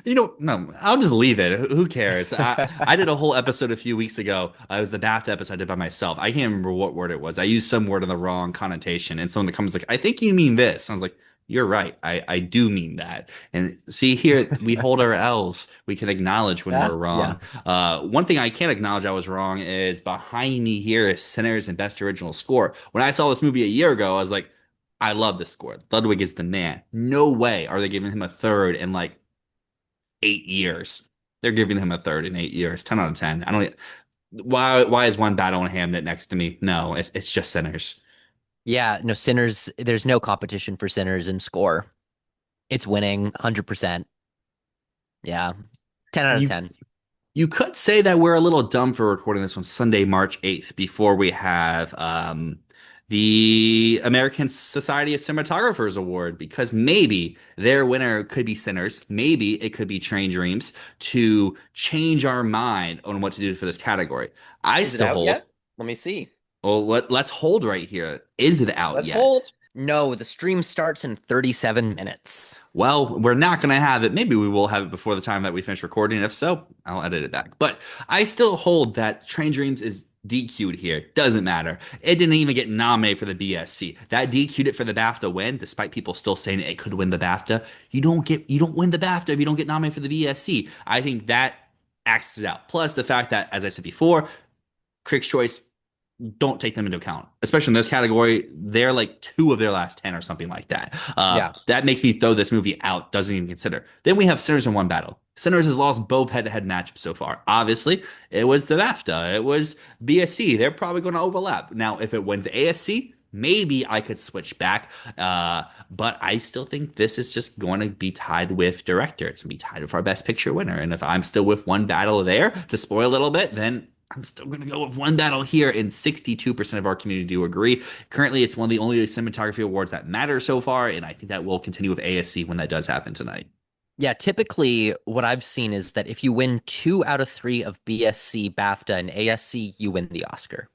No, I'll just leave it. Who cares? I did a whole episode a few weeks ago. It was the BAFTA episode I did by myself. I can't remember what word it was. I used some word in the wrong connotation, and someone that comes like, "I think you mean this." I was like, You're right. I do mean that. And see here, we hold our L's. We can acknowledge when Yeah. we're wrong. Yeah. One thing I can't acknowledge I was wrong is behind me here is Sinners and Best Original Score. When I saw this movie a year ago, I was like, I love this score. Ludwig is the man. No way are they giving him a third in like 8 years. They're giving him a third in 8 years. 10 out of 10. I don't. Why is one battle in Hamnet next to me? No, it's just Sinners. Yeah. No, Sinners, there's no competition for Sinners in score. It's winning 100%. Yeah. 10 out of You 10. You could say that we're a little dumb for recording this on Sunday, March 8th, before we have the American Society of Cinematographers Award, because maybe their winner could be Sinners. Maybe it could be Train Dreams to change our mind on what to do for this category. I Is it still out hold. yet? Let me see. Well, let's hold right here. Is it out Let's yet? hold. No, the stream starts in 37 minutes. Well, we're not going to have it. Maybe we will have it before the time that we finish recording. If so, I'll edit it back. But I still hold that Train Dreams is DQ'd here. Doesn't matter. It didn't even get nominated for the BSC. That DQ'd it for the BAFTA win, despite people still saying it could win the BAFTA. You don't win the BAFTA if you don't get nominated for the BSC. I think that acts it out. Plus the fact that, as I said before, Critics' Choice don't take them into account, especially in this category. They're like two of their last 10 or something like that. Yeah. That makes me throw this movie out, doesn't even consider. Then we have Sinners in One Battle. Sinners has lost both head-to-head matchups so far. Obviously, it was the BAFTA, it was BSC. They're probably going to overlap. Now, if it wins ASC, maybe I could switch back. But I still think this is just going to be tied with director. It's going to be tied with our Best Picture winner. And if I'm still with One Battle there, to spoil a little bit, then I'm still going to go with One Battle here, and 62% of our community do agree. Currently, it's one of the only cinematography awards that matter so far, and I think that will continue with ASC when that does happen tonight. Yeah, typically what I've seen is that if you win 2 out of 3 of BSC, BAFTA, and ASC, you win the Oscar.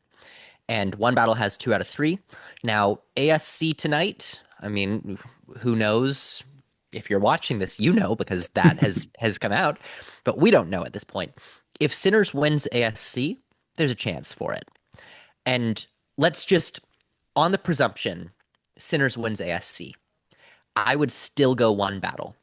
And One Battle has 2 out of 3. Now, ASC tonight, I mean, who knows? If you're watching this, you know, because that has come out, but we don't know at this point. If Sinners wins ASC, there's a chance for it. And let's just, on the presumption, Sinners wins ASC, I would still go One Battle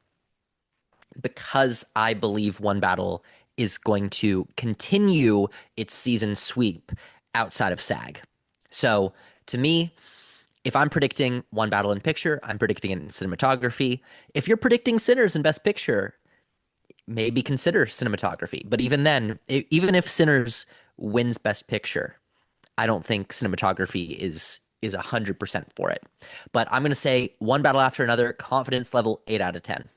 because I believe One Battle is going to continue its season sweep outside of SAG. So to me, if I'm predicting One Battle in Picture, I'm predicting it in cinematography. If you're predicting Sinners in Best Picture, maybe consider cinematography. But even then, even if Sinners wins Best Picture, I don't think cinematography is 100% for it. But I'm going to say One Battle After Another, confidence level 8 out of 10.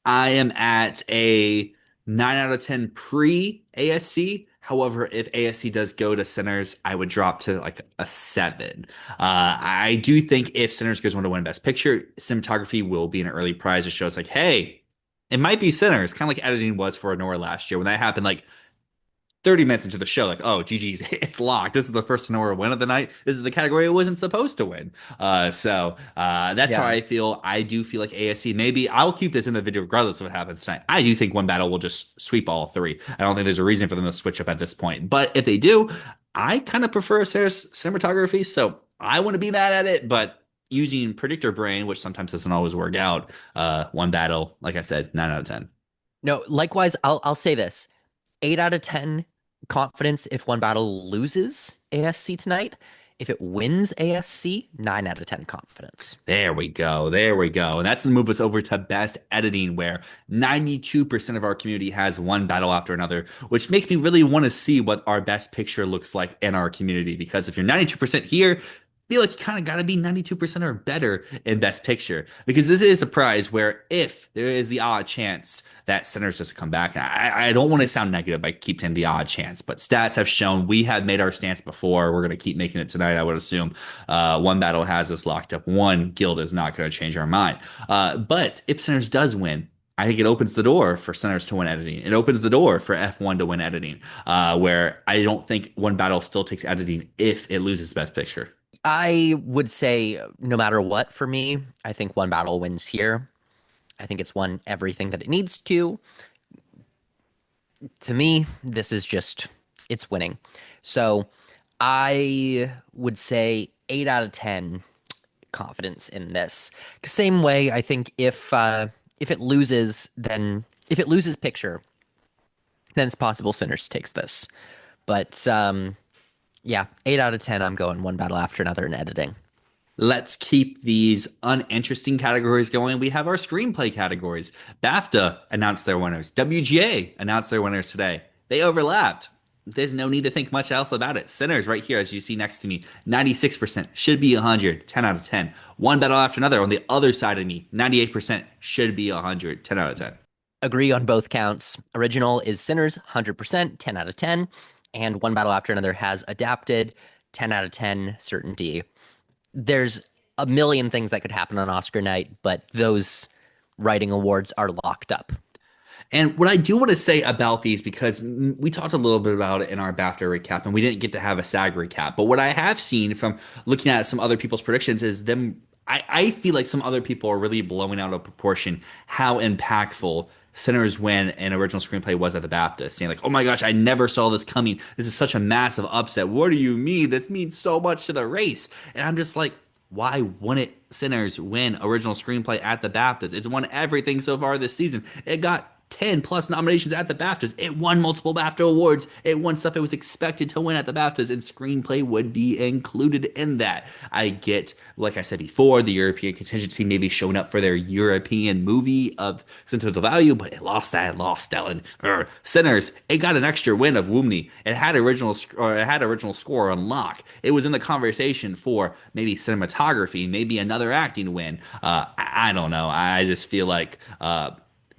I am at a 9 out of 10 pre ASC. However, if ASC does go to Sinners, I would drop to like a 7. I do think if Sinners goes on to win Best Picture, cinematography will be an early prize to show us like, hey, it might be Sinners, kind of like editing was for Nora last year. When that happened, like 30 minutes into the show, like, oh, GG's, it's locked. This is the first Sonora win of the night. This is the category it wasn't supposed to win. That's how Yeah. I feel. I do feel like ASC, maybe I'll keep this in the video regardless of what happens tonight. I do think One Battle will just sweep all three. I don't think there's a reason for them to switch up at this point. But if they do, I kind of prefer Sarah's cinematography. So I want to be mad at it, but using predictor brain, which sometimes doesn't always work out, One Battle, like I said, 9 out of 10. No, likewise, I'll say this. 8 out of 10 confidence if One Battle loses ASC tonight. If it wins ASC, 9 out of 10 confidence. There we go. There we go. And that's to move us over to best editing, where 92% of our community has One Battle After Another, which makes me really want to see what our best picture looks like in our community. Because if you're 92% here, I feel like you kind of got to be 92% or better in Best Picture, because this is a prize where if there is the odd chance that Sinners just come back, and I don't want to sound negative by keep saying the odd chance, but stats have shown we have made our stance before. We're going to keep making it tonight, I would assume. One Battle has us locked up. One Guild is not going to change our mind. But if Sinners does win, I think it opens the door for Sinners to win editing. It opens the door for F1 to win editing, where I don't think One Battle still takes editing if it loses Best Picture. I would say no matter what for me, I think One Battle wins here. I think it's won everything that it needs to. To me, this is just it's winning. So I would say 8 out of 10 confidence in this. Same way, I think if it loses, then if it loses picture, then it's possible Sinners takes this. But yeah, 8 out of 10. I'm going one battle after another in editing. Let's keep these uninteresting categories going. We have our screenplay categories. BAFTA announced their winners. WGA announced their winners today. They overlapped. There's no need to think much else about it. Sinners right here, as you see next to me, 96% should be 100, 10 out of 10. One battle after another on the other side of me, 98% should be 100, 10 out of 10. Agree on both counts. Original is Sinners, 100%, 10 out of 10. And One Battle After Another has adapted, 10 out of 10 certainty. There's a million things that could happen on Oscar night, but those writing awards are locked up. And what I do want to say about these, because we talked a little bit about it in our BAFTA recap, and we didn't get to have a SAG recap. But what I have seen from looking at some other people's predictions is them. I feel like some other people are really blowing out of proportion how impactful Sinners Win an original screenplay was at the BAFTA, saying like, "Oh my gosh, I never saw this coming. This is such a massive upset. What do you mean? This means so much to the race." And I'm just like, why wouldn't Sinners win original screenplay at the BAFTAs? It's won everything so far this season. It got 10 plus nominations at the BAFTAs. It won multiple BAFTA awards. It won stuff it was expected to win at the BAFTAs, and screenplay would be included in that. I get, like I said before, the European contingency maybe showing up for their European movie of sentimental value, but it lost that. It lost Stellan. Sinners, it got an extra win of Woomney. It had original score on lock. It was in the conversation for maybe cinematography, maybe another acting win. I don't know. I just feel like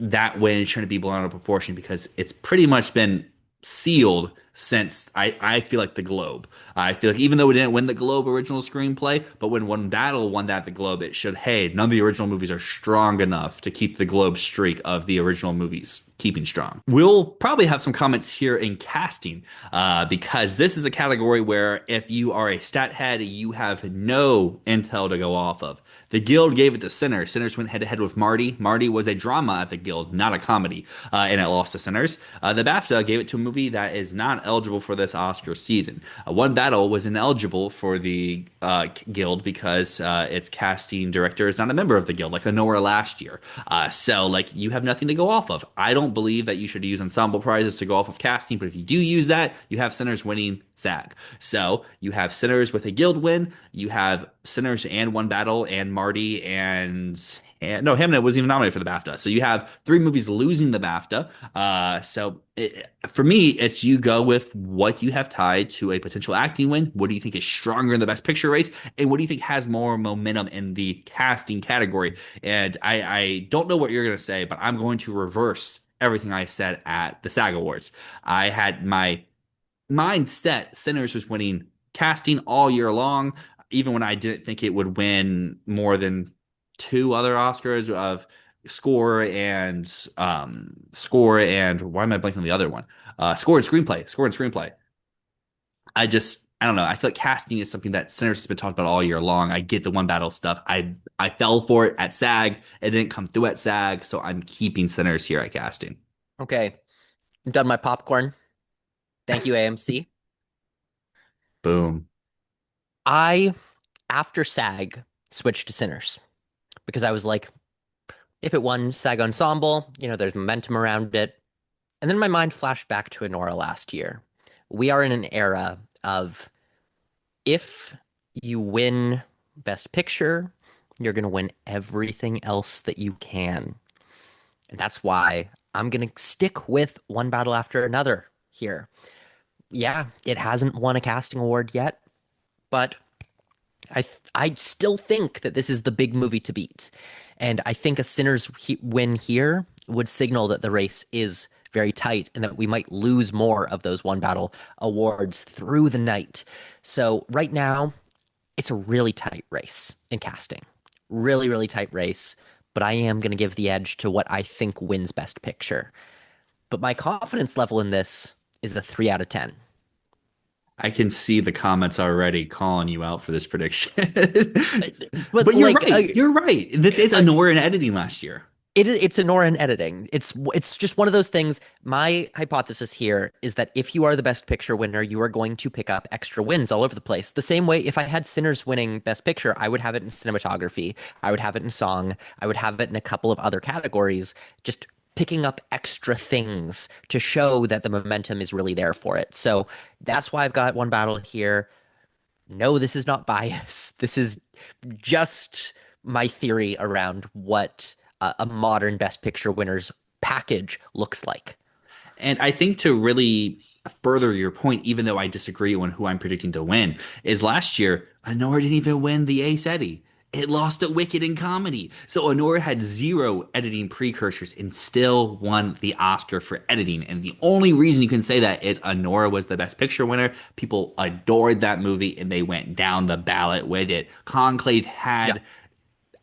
that win shouldn't be blown out of proportion because it's pretty much been sealed since I feel like the Globe. I feel like even though we didn't win the Globe original screenplay, but when One Battle won that the Globe, it showed, hey, none of the original movies are strong enough to keep the Globe streak of the original movies keeping strong. We'll probably have some comments here in casting because this is a category where if you are a stat head, you have no intel to go off of. The Guild gave it to Sinners. Sinners went head-to-head with Marty. Marty was a drama at the Guild, not a comedy, and it lost to Sinners. The BAFTA gave it to a movie that is not eligible for this Oscar season. One Battle was ineligible for the Guild because its casting director is not a member of the Guild, like Honora last year. So, like, you have nothing to go off of. I don't believe that you should use ensemble prizes to go off of casting, but if you do use that, you have Sinners winning SAG. So, you have Sinners with a Guild win, you have Sinners and One Battle and Marty and no, Hamnet wasn't even nominated for the BAFTA. So you have three movies losing the BAFTA. For me, it's you go with what you have tied to a potential acting win. What do you think is stronger in the Best Picture race? And what do you think has more momentum in the casting category? And I don't know what you're going to say, but I'm going to reverse everything I said at the SAG Awards. I had my mindset Sinners was winning casting all year long, even when I didn't think it would win more than two other Oscars of score and why am I blanking on the other one? Score and screenplay. I don't know. I feel like casting is something that Sinners has been talked about all year long. I get the One Battle stuff. I fell for it at SAG. It didn't come through at SAG, so I'm keeping Sinners here at casting. Okay, I'm done my popcorn. Thank you, AMC. Boom. I, after SAG, switched to Sinners because I was like, if it won SAG Ensemble, there's momentum around it. And then my mind flashed back to Honora last year. We are in an era of if you win Best Picture, you're going to win everything else that you can. And that's why I'm going to stick with One Battle After Another here. Yeah, it hasn't won a casting award yet, but I still think that this is the big movie to beat. And I think a Sinners win here would signal that the race is very tight and that we might lose more of those One Battle awards through the night. So right now, it's a really tight race in casting. Really, really tight race. But I am going to give the edge to what I think wins Best Picture. But my confidence level in this is a 3 out of 10. I can see the comments already calling you out for this prediction. But But you're like, right. You're right. This is a Nora in editing last year. It's Honora in editing. It's just one of those things. My hypothesis here is that if you are the Best Picture winner, you are going to pick up extra wins all over the place. The same way if I had Sinners winning Best Picture, I would have it in cinematography, I would have it in song, I would have it in a couple of other categories, just picking up extra things to show that the momentum is really there for it. So that's why I've got one battle here. No, this is not bias. This is just my theory around what a modern Best Picture winners package looks like. And I think to really further your point, even though I disagree on who I'm predicting to win, is last year, Honora didn't even win the Ace Eddie. It lost at Wicked in comedy. So Honora had zero editing precursors and still won the Oscar for editing. And the only reason you can say that is Honora was the Best Picture winner. People adored that movie and they went down the ballot with it. Conclave Yeah. had,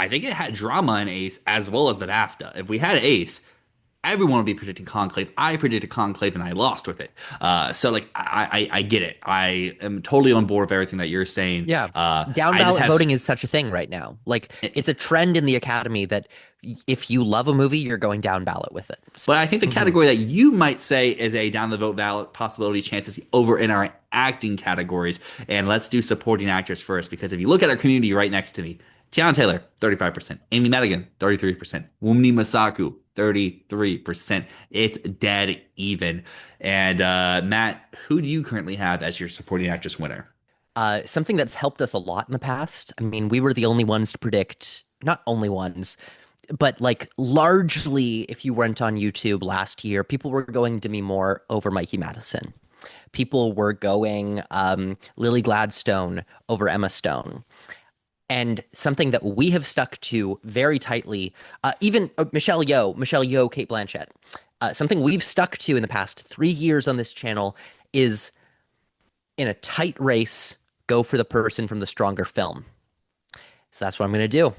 I think it had drama in Ace as well as the BAFTA. If we had Ace, everyone would be predicting Conclave. I predicted Conclave and I lost with it. So like I get it. I am totally on board with everything that you're saying. Yeah. Down I just ballot have voting is such a thing right now. Like it's a trend in the Academy that if you love a movie, you're going down ballot with it. but I think the Mhm. category that you might say is a down the vote ballot possibility chances over in our acting categories. And let's do supporting actors first because if you look at our community right next to me, Tiana Taylor, 35%. Amy Madigan, 33%. Wunmi Masaku, 33%. It's dead even. And Matt, who do you currently have as your supporting actress winner? Something that's helped us a lot in the past. I mean, we were the only ones to predict, not only ones, but like largely, if you went on YouTube last year, people were going Demi Moore over Mikey Madison. People were going Lily Gladstone over Emma Stone. And something that we have stuck to very tightly, even Michelle Yeoh, Kate Blanchett, something we've stuck to in the past 3 years on this channel is in a tight race, go for the person from the stronger film. So that's what I'm going to do.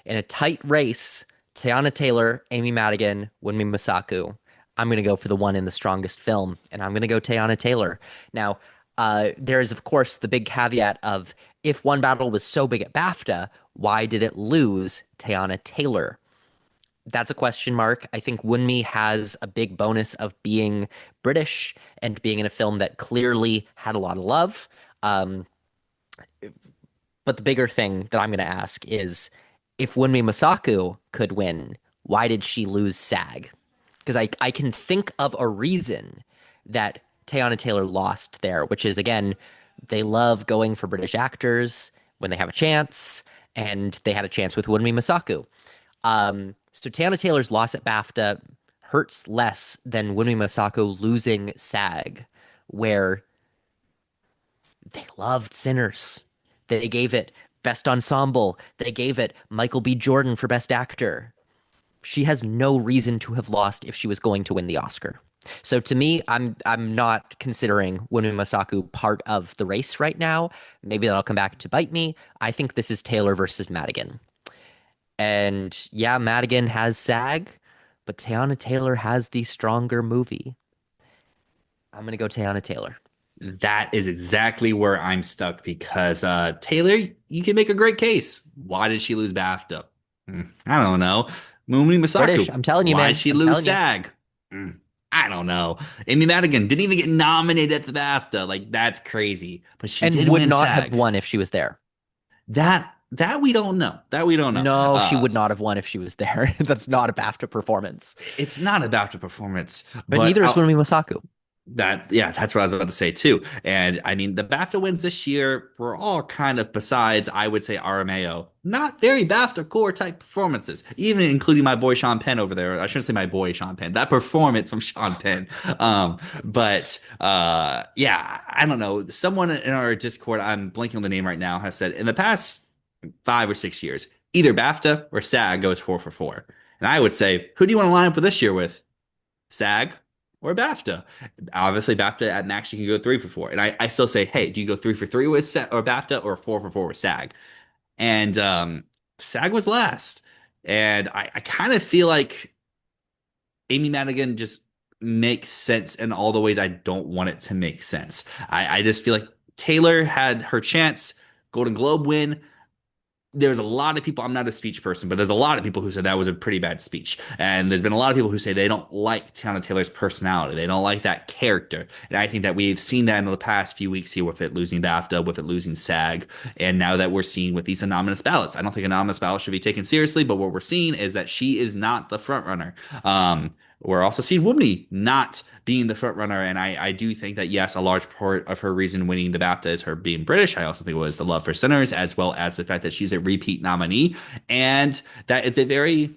In a tight race, Tiana Taylor, Amy Madigan, Wunmi Masaku. I'm going to go for the one in the strongest film, and I'm going to go Tiana Taylor. Now, there is, of course, the big caveat of if One Battle was so big at BAFTA, why did it lose Tiana Taylor? That's a question mark. I think Wunmi has a big bonus of being British and being in a film that clearly had a lot of love. Um, but the bigger thing that I'm going to ask is if Wunmi Masaku could win, why did she lose SAG? Because I can think of a reason that Teyana Taylor lost there, which is, again, they love going for British actors when they have a chance, and they had a chance with Wunmi Masaku. So Teyana Taylor's loss at BAFTA hurts less than Wunmi Masaku losing SAG, where they loved Sinners. They gave it Best Ensemble. They gave it Michael B. Jordan for Best Actor. She has no reason to have lost if she was going to win the Oscar. So to me, I'm not considering Wunmi Masaku part of the race right now. Maybe that'll come back to bite me. I think this is Taylor versus Madigan. And yeah, Madigan has SAG, but Teyana Taylor has the stronger movie. I'm gonna go Teyana Taylor. That is exactly where I'm stuck because Taylor, you can make a great case. Why did she lose BAFTA? I don't know. Mumini British, Masaku, I'm telling you, why did man. she I'm lose telling you. SAG? I don't know. Amy Madigan didn't even get nominated at the BAFTA. Like that's crazy, but she And did would win not have SAG. won if she was there. That we don't know. That we don't know. No, she would not have won if she was there. That's not a BAFTA performance. It's not about the performance, But but neither is Wunmi Masaku. that's what I was about to say too. And I mean, the BAFTA wins this year were all kind of besides, I would say, RMAO, not very BAFTA core type performances, even including my boy Sean Penn over there. I shouldn't say my boy Sean Penn, that performance from Sean Penn. Yeah, I don't know. Someone in our Discord, I'm blanking on the name right now, has said in the past 5 or 6 years, either BAFTA or SAG goes 4 for 4. And I would say, who do you want to line up with this year with? SAG or BAFTA? Obviously, BAFTA at max you can go 3 for 4, and I still say, hey, do you go 3 for 3 with or BAFTA or 4 for 4 with SAG? And SAG was last, and I kind of feel like Amy Madigan just makes sense in all the ways I don't want it to make sense. I just feel like Taylor had her chance, Golden Globe win, there's a lot of people, I'm not a speech person, but there's a lot of people who said that was a pretty bad speech. And there's been a lot of people who say they don't like Tiana Taylor's personality. They don't like that character. And I think that we've seen that in the past few weeks here with it losing BAFTA, with it losing SAG. And now that we're seeing with these anonymous ballots, I don't think anonymous ballots should be taken seriously, but what we're seeing is that she is not the front runner. We're also seeing Woomney not being the front runner, and I do think that yes, a large part of her reason winning the BAFTA is her being British. I also think it was the love for Sinners, as well as the fact that she's a repeat nominee, and that is a very,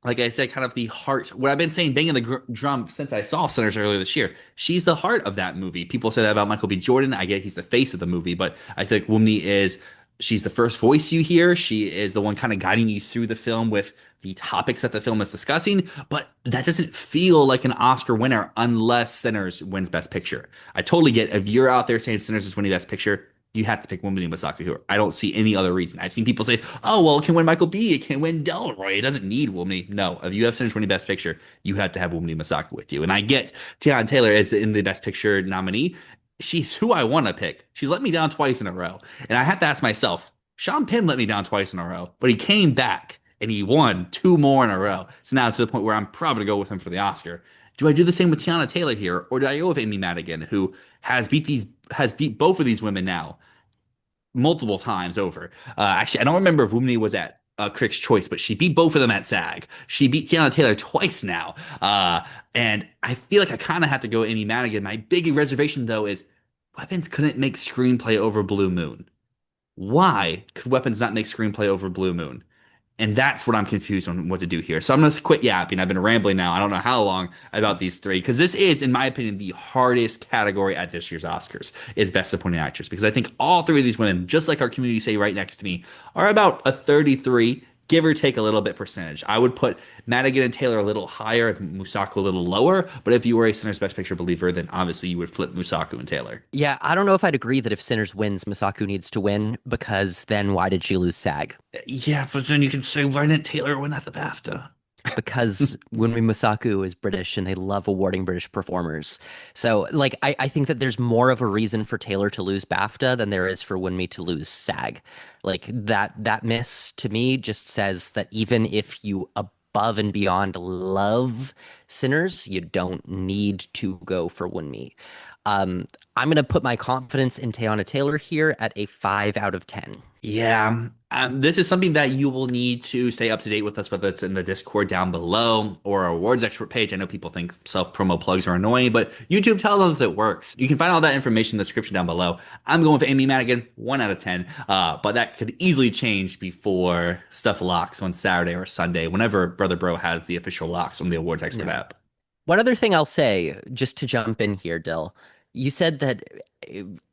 like I said, kind of the heart. What I've been saying, banging the drum since I saw Sinners earlier this year. She's the heart of that movie. People say that about Michael B. Jordan. I get he's the face of the movie, but I think Woomney is. She's the first voice you hear. She is the one kind of guiding you through the film with the topics that the film is discussing, but that doesn't feel like an Oscar winner unless Sinners wins Best Picture. I totally get if you're out there saying Sinners is winning Best Picture, you have to pick Woman Masako here. I don't see any other reason. I've seen people say, oh, well, it can win Michael B. It can win Delroy. It doesn't need Woman. No, if you have Sinners winning Best Picture, you have to have Woman Masako with you. And I get Tiana Taylor as in the Best Picture nominee. She's who I want to pick. She's let me down twice in a row. And I have to ask myself, Sean Penn let me down twice in a row, but he came back and he won two more in a row. So now to the point where I'm probably going to go with him for the Oscar. Do I do the same with Tiana Taylor here, or do I go with Amy Madigan, who has beat both of these women now multiple times over? Actually, I don't remember if Woomney was at Critics' Choice, but she beat both of them at SAG. She beat Tiana Taylor twice now. And I feel like I kind of have to go Amy Madigan. My big reservation, though, is Weapons couldn't make Screenplay over Blue Moon. Why could Weapons not make Screenplay over Blue Moon? And that's what I'm confused on what to do here. So I'm going to quit yapping. I've been rambling now. I don't know how long about these three, because this is, in my opinion, the hardest category at this year's Oscars is Best Supporting Actress, because I think all three of these women, just like our community say right next to me, are about a 33, give or take a little bit percentage. I would put Madigan and Taylor a little higher and Musako a little lower, but if you were a Sinners Best Picture believer, then obviously you would flip Musako and Taylor. Yeah, I don't know if I'd agree that if Sinners wins, Masaku needs to win, because then why did she lose SAG? Yeah, but then you can say, why didn't Taylor win at the BAFTA? Because Wunmi Masaku is British and they love awarding British performers. So, like, I think that there's more of a reason for Taylor to lose BAFTA than there is for Wunmi to lose SAG. Like, that miss to me just says that even if you above and beyond love Sinners, you don't need to go for Wunmi. I'm going to put my confidence in Teyana Taylor here at a 5 out of 10. Yeah, this is something that you will need to stay up to date with us, whether it's in the Discord down below or our awards expert page. I know people think self-promo plugs are annoying, but YouTube tells us it works. You can find all that information in the description down below. I'm going with Amy Madigan, 1 out of 10, but that could easily change before stuff locks on Saturday or Sunday, whenever Brother Bro has the official locks on the awards expert app. One other thing I'll say, just to jump in here, Dill, you said that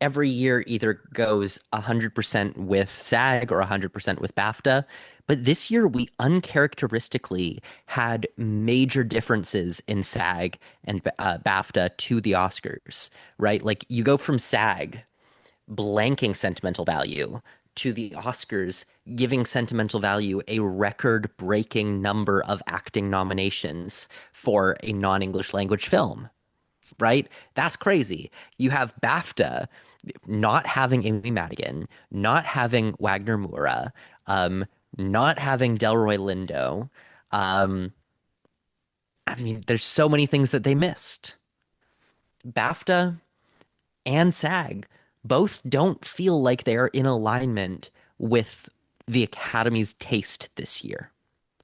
every year either goes 100% with SAG or 100% with BAFTA, but this year we uncharacteristically had major differences in SAG and BAFTA to the Oscars, right? Like you go from SAG blanking sentimental value to the Oscars giving sentimental value a record-breaking number of acting nominations for a non-English language film, right? That's crazy. You have BAFTA not having Amy Madigan, not having Wagner Moura, not having Delroy Lindo. I mean, there's so many things that they missed. BAFTA and SAG both don't feel like they're in alignment with the Academy's taste this year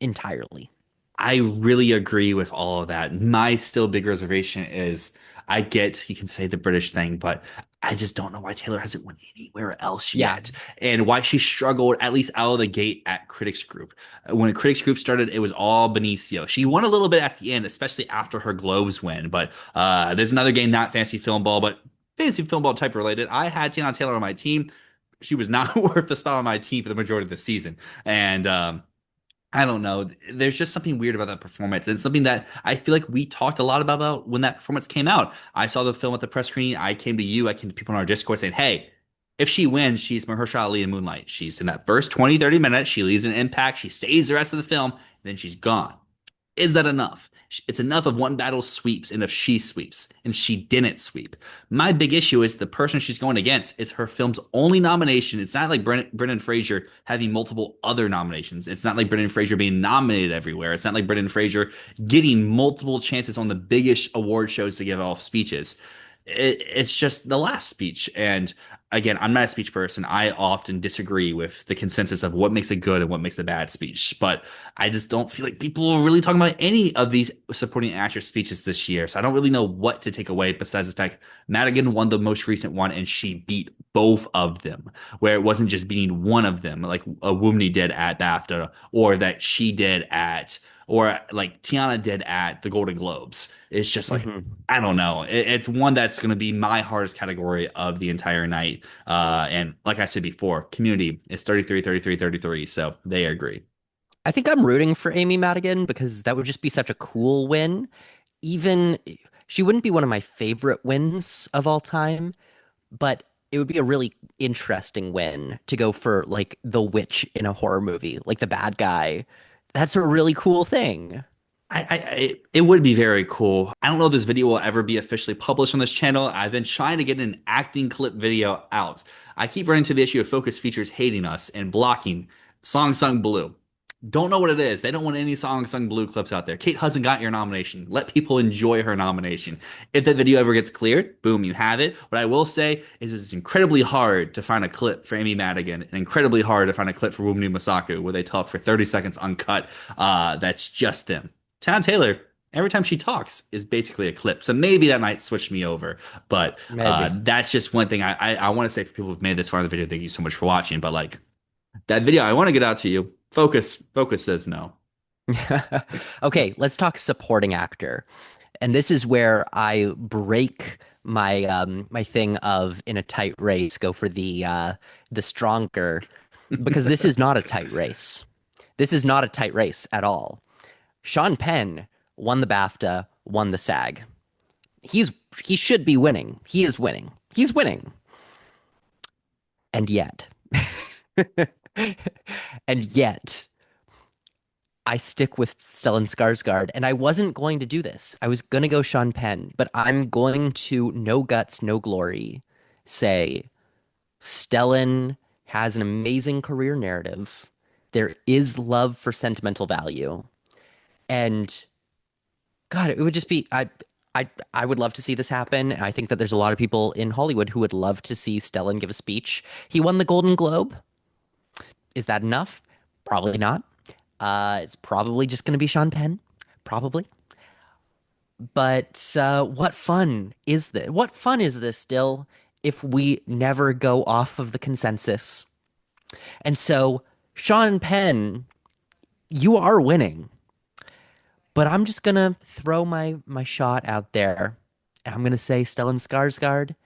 entirely. I really agree with all of that. My still big reservation is I get you can say the British thing, but I just don't know why Taylor hasn't won anywhere else yet, and why she struggled at least out of the gate at Critics Group. When Critics Group started, it was all Benicio. She won a little bit at the end, especially after her Globes win. But there's another game, not Fantasy Filmball, but Fantasy Filmball type related. I had Tiana Taylor on my team. She was not worth the spot on my team for the majority of the season, and I don't know. There's just something weird about that performance, and something that I feel like we talked a lot about when that performance came out. I saw the film at the press screening. I came to you. I came to people on our Discord saying, hey, if she wins, she's Mahershala Ali in Moonlight. She's in that first 20, 30 minutes. She leaves an impact. She stays the rest of the film. And then she's gone. Is that enough? It's enough if one battle sweeps and if she sweeps and she didn't sweep. My big issue is the person she's going against is her film's only nomination. It's not like Brendan Fraser having multiple other nominations. It's not like Brendan Fraser being nominated everywhere. It's not like Brendan Fraser getting multiple chances on the biggest award shows to give off speeches. It's just the last speech. And again, I'm not a speech person. I often disagree with the consensus of what makes a good and what makes a bad speech. But I just don't feel like people are really talking about any of these supporting actress speeches this year. So I don't really know what to take away besides the fact Madigan won the most recent one and she beat both of them, where it wasn't just beating one of them like a Woomney did at BAFTA or that she did at or like Tiana did at the Golden Globes. It's just like Mhm. I don't know. It's one that's going to be my hardest category of the entire night. And like I said before, Community is 33, 33, 33. So they agree. I think I'm rooting for Amy Madigan because that would just be such a cool win. Even she wouldn't be one of my favorite wins of all time, but it would be a really interesting win to go for like the witch in a horror movie, like the bad guy. That's a really cool thing. It would be very cool. I don't know if this video will ever be officially published on this channel. I've been trying to get an acting clip video out. I keep running into the issue of Focus Features hating us and blocking Song Sung Blue. Don't know what it is. They don't want any Song Sung Blue clips out there. Kate Hudson got your nomination. Let people enjoy her nomination. If that video ever gets cleared, boom, you have it. What I will say is it's incredibly hard to find a clip for Amy Madigan and incredibly hard to find a clip for Wunmi Masaku where they talk for 30 seconds uncut. That's just them. Tad Taylor, every time she talks, is basically a clip. So maybe that might switch me over. But Maybe. that's just one thing I want to say for people who've made this far in the video. Thank you so much for watching. But like that video, I want to get out to you. Focus says no. Okay, let's talk supporting actor. And this is where I break my thing of in a tight race, go for the stronger because this is not a tight race. This is not a tight race at all. Sean Penn won the BAFTA, won the SAG. He should be winning. He is winning. He's winning. And yet, and yet, I stick with Stellan Skarsgård, and I wasn't going to do this. I was going to go Sean Penn, but I'm going to no guts, no glory say Stellan has an amazing career narrative. There is love for sentimental value. And God, it would just be I would love to see this happen. I think that there's a lot of people in Hollywood who would love to see Stellan give a speech. He won the Golden Globe. Is that enough? Probably not. It's probably just going to be Sean Penn, probably. But what fun is this? What fun is this still if we never go off of the consensus? And so, Sean Penn, you are winning. But I'm just gonna throw my shot out there. And I'm gonna say Stellan Skarsgård,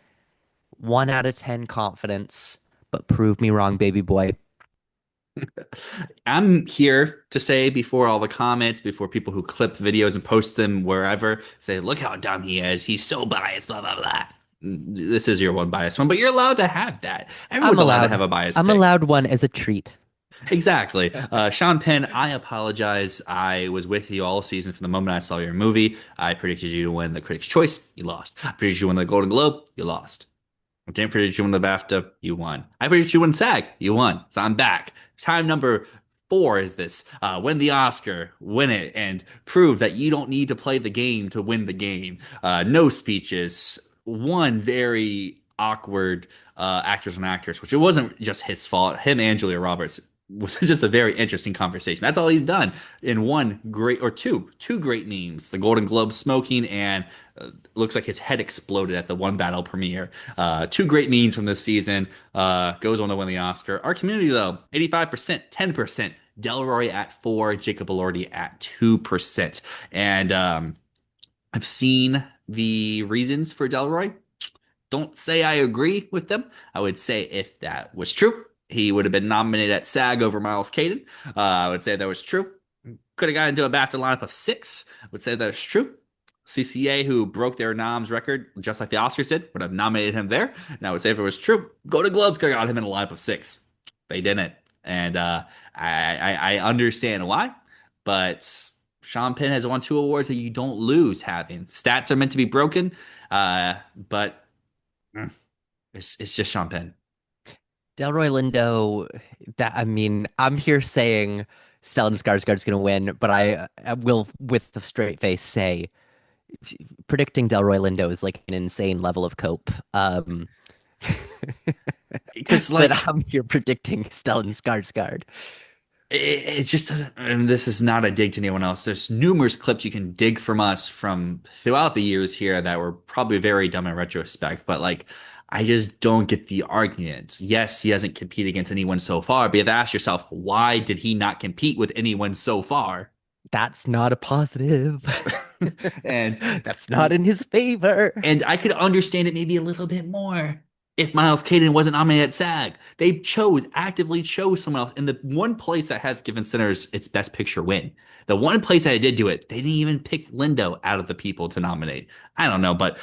1 out of 10 confidence, but prove me wrong, baby boy. I'm here to say before all the comments, before people who clip videos and post them wherever say, look how dumb he is. He's so biased, blah, blah, blah. This is your one biased one, but you're allowed to have that. I'm Everyone's allowed to allowed have a biased I'm pick. allowed one as a treat. Exactly. Sean Penn, I apologize. I was with you all season from the moment I saw your movie. I predicted you to win the Critics' Choice. You lost. I predicted you to win the Golden Globe. You lost. I didn't predict you win the BAFTA. You won. I predicted you win SAG. You won. So I'm back. Time number 4 is this. Win the Oscar, win it, and prove that you don't need to play the game to win the game. No speeches. One very awkward actors and actors, which it wasn't just his fault. Him and Julia Roberts was just a very interesting conversation. That's all he's done in one great or two great memes. The Golden Globe smoking and looks like his head exploded at the one battle premiere. Two great memes from this season. Goes on to win the Oscar. Our community though, 85%, 10%. Delroy at 4, Jacob Elordi at 2%. And I've seen the reasons for Delroy. Don't say I agree with them. I would say if that was true, he would have been nominated at SAG over Miles Caden. I would say that was true. Could have got into a BAFTA lineup of 6. I would say that was true. CCA, who broke their noms record just like the Oscars did, would have nominated him there. And I would say if it was true, Go to Globes could have got him in a lineup of 6. They didn't. And I understand why. But Sean Penn has won two awards that you don't lose having. Stats are meant to be broken, but mm, it's just Sean Penn. Delroy Lindo, that I mean, I'm here saying Stellan Skarsgård's going to win, but I will, with the straight face, say predicting Delroy Lindo is like an insane level of cope. Because That like I'm here predicting Stellan Skarsgård. it just doesn't. And this is not a dig to anyone else. There's numerous clips you can dig from us from throughout the years here that were probably very dumb in retrospect, but like. I just don't get the argument. Yes, he hasn't competed against anyone so far, but you have to ask yourself, why did he not compete with anyone so far? That's not a positive. And That's not in his favor. And I could understand it maybe a little bit more if Miles Caden wasn't nominated at SAG. They actively chose someone else. And the one place that has given Sinners its Best Picture win, the one place that it did do it, they didn't even pick Lindo out of the people to nominate. I don't know, but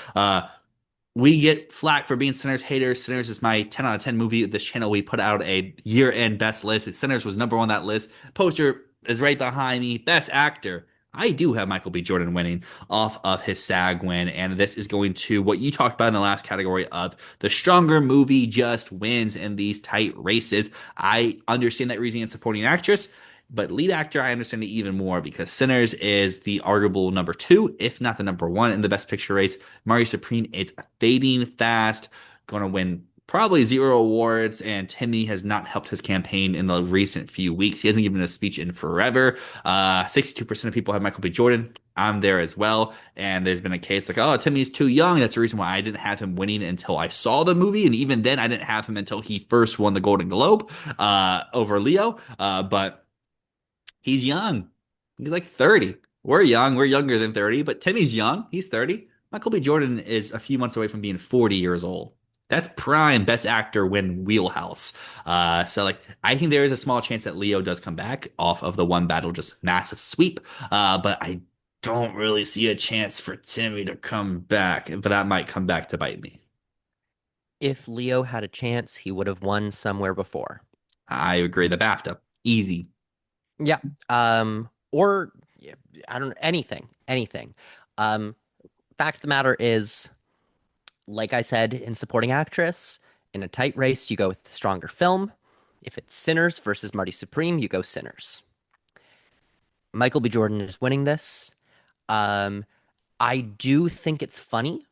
we get flack for being Sinners haters. Sinners is my 10 out of 10 movie. This channel, we put out a year-end best list. Sinners was number one on that list. Poster is right behind me. Best actor. I do have Michael B. Jordan winning off of his SAG win, and this is going to what you talked about in the last category of the stronger movie just wins in these tight races. I understand that reasoning in supporting actress, but lead actor, I understand it even more because Sinners is the arguable number two, if not the number one in the Best Picture race. Mari Supreme, it's fading fast, going to win probably zero awards, and Timmy has not helped his campaign in the recent few weeks. He hasn't given a speech in forever. 62% of people have Michael B. Jordan. I'm there as well. And there's been a case like, oh, Timmy's too young. That's the reason why I didn't have him winning until I saw the movie. And even then, I didn't have him until he first won the Golden Globe over Leo. But he's young. He's like 30. We're young. We're younger than 30, but Timmy's young. He's 30. Michael B. Jordan is a few months away from being 40 years old. That's prime best actor win wheelhouse. So like I think there is a small chance that Leo does come back off of the one battle, just massive sweep. But I don't really see a chance for Timmy to come back. But that might come back to bite me. If Leo had a chance, he would have won somewhere before. I agree. The BAFTA, easy. Yeah. Or yeah, I don't know, anything. Um, Fact of the matter is, like I said, in supporting actress, in a tight race, you go with the stronger film. If it's Sinners versus Marty Supreme, you go Sinners. Michael B. Jordan is winning this. Um, I do think it's funny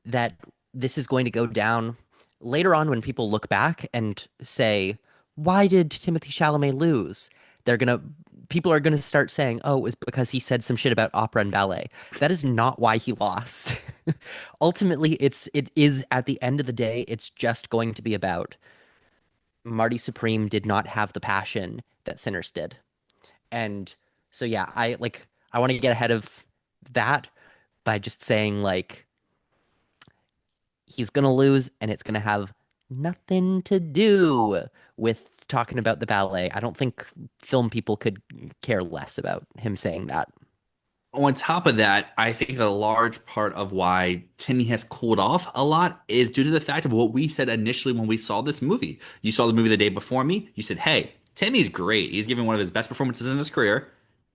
that this is going to go down later on when people look back and say, why did Timothy Chalamet lose? They're gonna People are gonna start saying, oh, it was because he said some shit about opera and ballet. That is not why he lost. Ultimately, it is at the end of the day, it's just going to be about Marty Supreme did not have the passion that Sinners did. And so yeah, I want to get ahead of that by just saying like he's going to lose and it's going to have nothing to do with talking about the ballet. I don't think film people could care less about him saying that. On top of that, I think a large part of why Timmy has cooled off a lot is due to the fact of what we said initially when we saw this movie. You saw the movie the day before me. You said, hey, Timmy's great. He's giving one of his best performances in his career.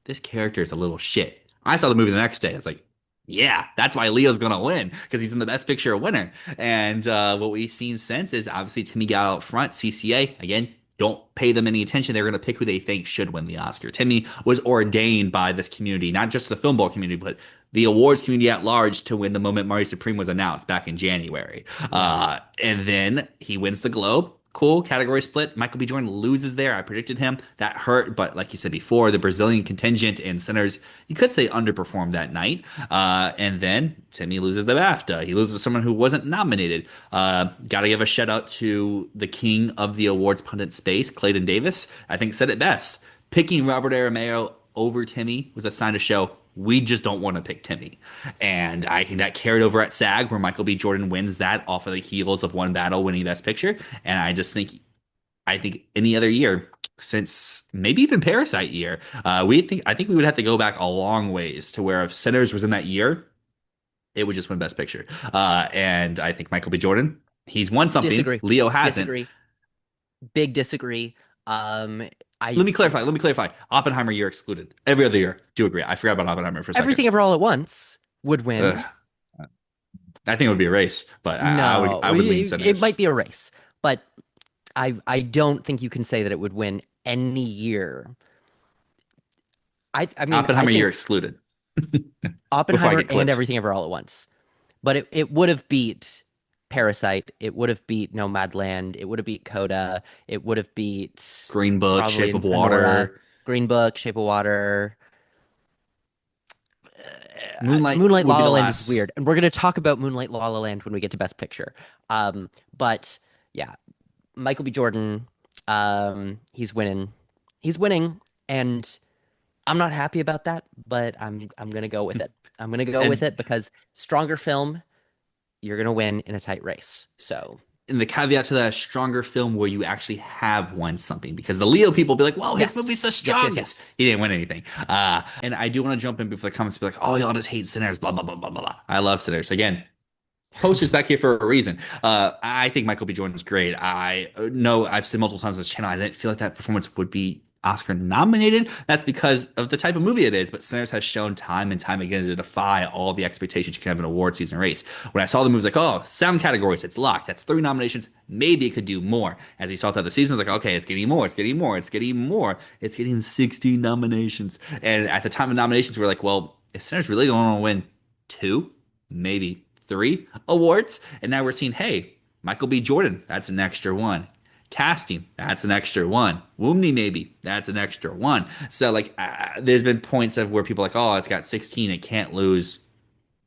This character is a little shit. I saw the movie the next day. I was like, yeah, that's why Leo's going to win because he's in the Best Picture winner. And what we've seen since is obviously Timmy got out front. CCA, again, don't pay them any attention. They're going to pick who they think should win the Oscar. Timmy was ordained by this community, not just the film ball community, but the awards community at large to win the moment Mari Supreme was announced back in January. And then he wins the Globe. Cool category split. Michael B. Jordan loses there. I predicted him. That hurt, but like you said before, the Brazilian contingent and Sinners, you could say underperformed that night. And then Timmy loses the BAFTA. He loses to someone who wasn't nominated. Got to give a shout out to the king of the awards pundit space, Clayton Davis. I think said it best. Picking Robert Aramayo over Timmy was a sign to show we just don't want to pick Timmy. And I think that carried over at SAG where Michael B. Jordan wins that off of the heels of one battle winning Best Picture. And I think any other year since maybe even Parasite year, I think we would have to go back a long ways to where if Sinners was in that year, it would just win Best Picture. And I think Michael B. Jordan, he's won something. Disagree. Leo hasn't. Disagree. Big disagree. I Let me clarify. Oppenheimer, you're excluded. Every other year, do agree. I forgot about Oppenheimer for a second. Everything Ever All at Once would win. Ugh. I think it would be a race, but No, I would lean it might Sinners. be a race, but I don't think you can say that it would win any year. I mean, I Oppenheimer, you're think excluded. Before I Oppenheimer get and clipped. Everything Ever All at Once, but it would have beat Parasite. It would have beat Nomadland. It would have beat Coda. It would have beat Green Book, Shape probably of Anora, Water, Green Book, Shape of Water. Moonlight Moonlight would La be La the Land is last. weird, and we're gonna talk about Moonlight La La Land when we get to Best Picture. But yeah, Michael B. Jordan, he's winning. He's winning, and I'm not happy about that, but I'm gonna go with it. I'm gonna go with And it because stronger film, you're gonna win in a tight race. So and the caveat to that, a stronger film where you actually have won something, because the Leo people be like, "Whoa, his yes, movie's the yes, yes, strongest." yes. He didn't win anything. And I do want to jump in before the comments be like, "Oh, y'all just hate Sinners." Blah blah blah blah blah. I love Sinners. Again, posters back here for a reason. I think Michael B. Jordan's great. I know I've said multiple times on this channel, I didn't feel like that performance would be Oscar nominated. That's because of the type of movie it is. But Sinners has shown time and time again to defy all the expectations you can have in an award season race. When I saw the movie, I was like, oh, sound categories, it's locked. That's 3 nominations. Maybe it could do more. As we saw throughout the season, it's like, okay, it's getting more, it's getting more, it's getting more. It's getting 16 nominations. And at the time of nominations, we are like, well, is Sinners really going to win two? Maybe three awards. And now we're seeing, hey, Michael B. Jordan, that's an extra one. Casting, that's an extra one. Woomney, maybe, that's an extra one. So, like, there's been points of where people are like, oh, it's got 16, it can't lose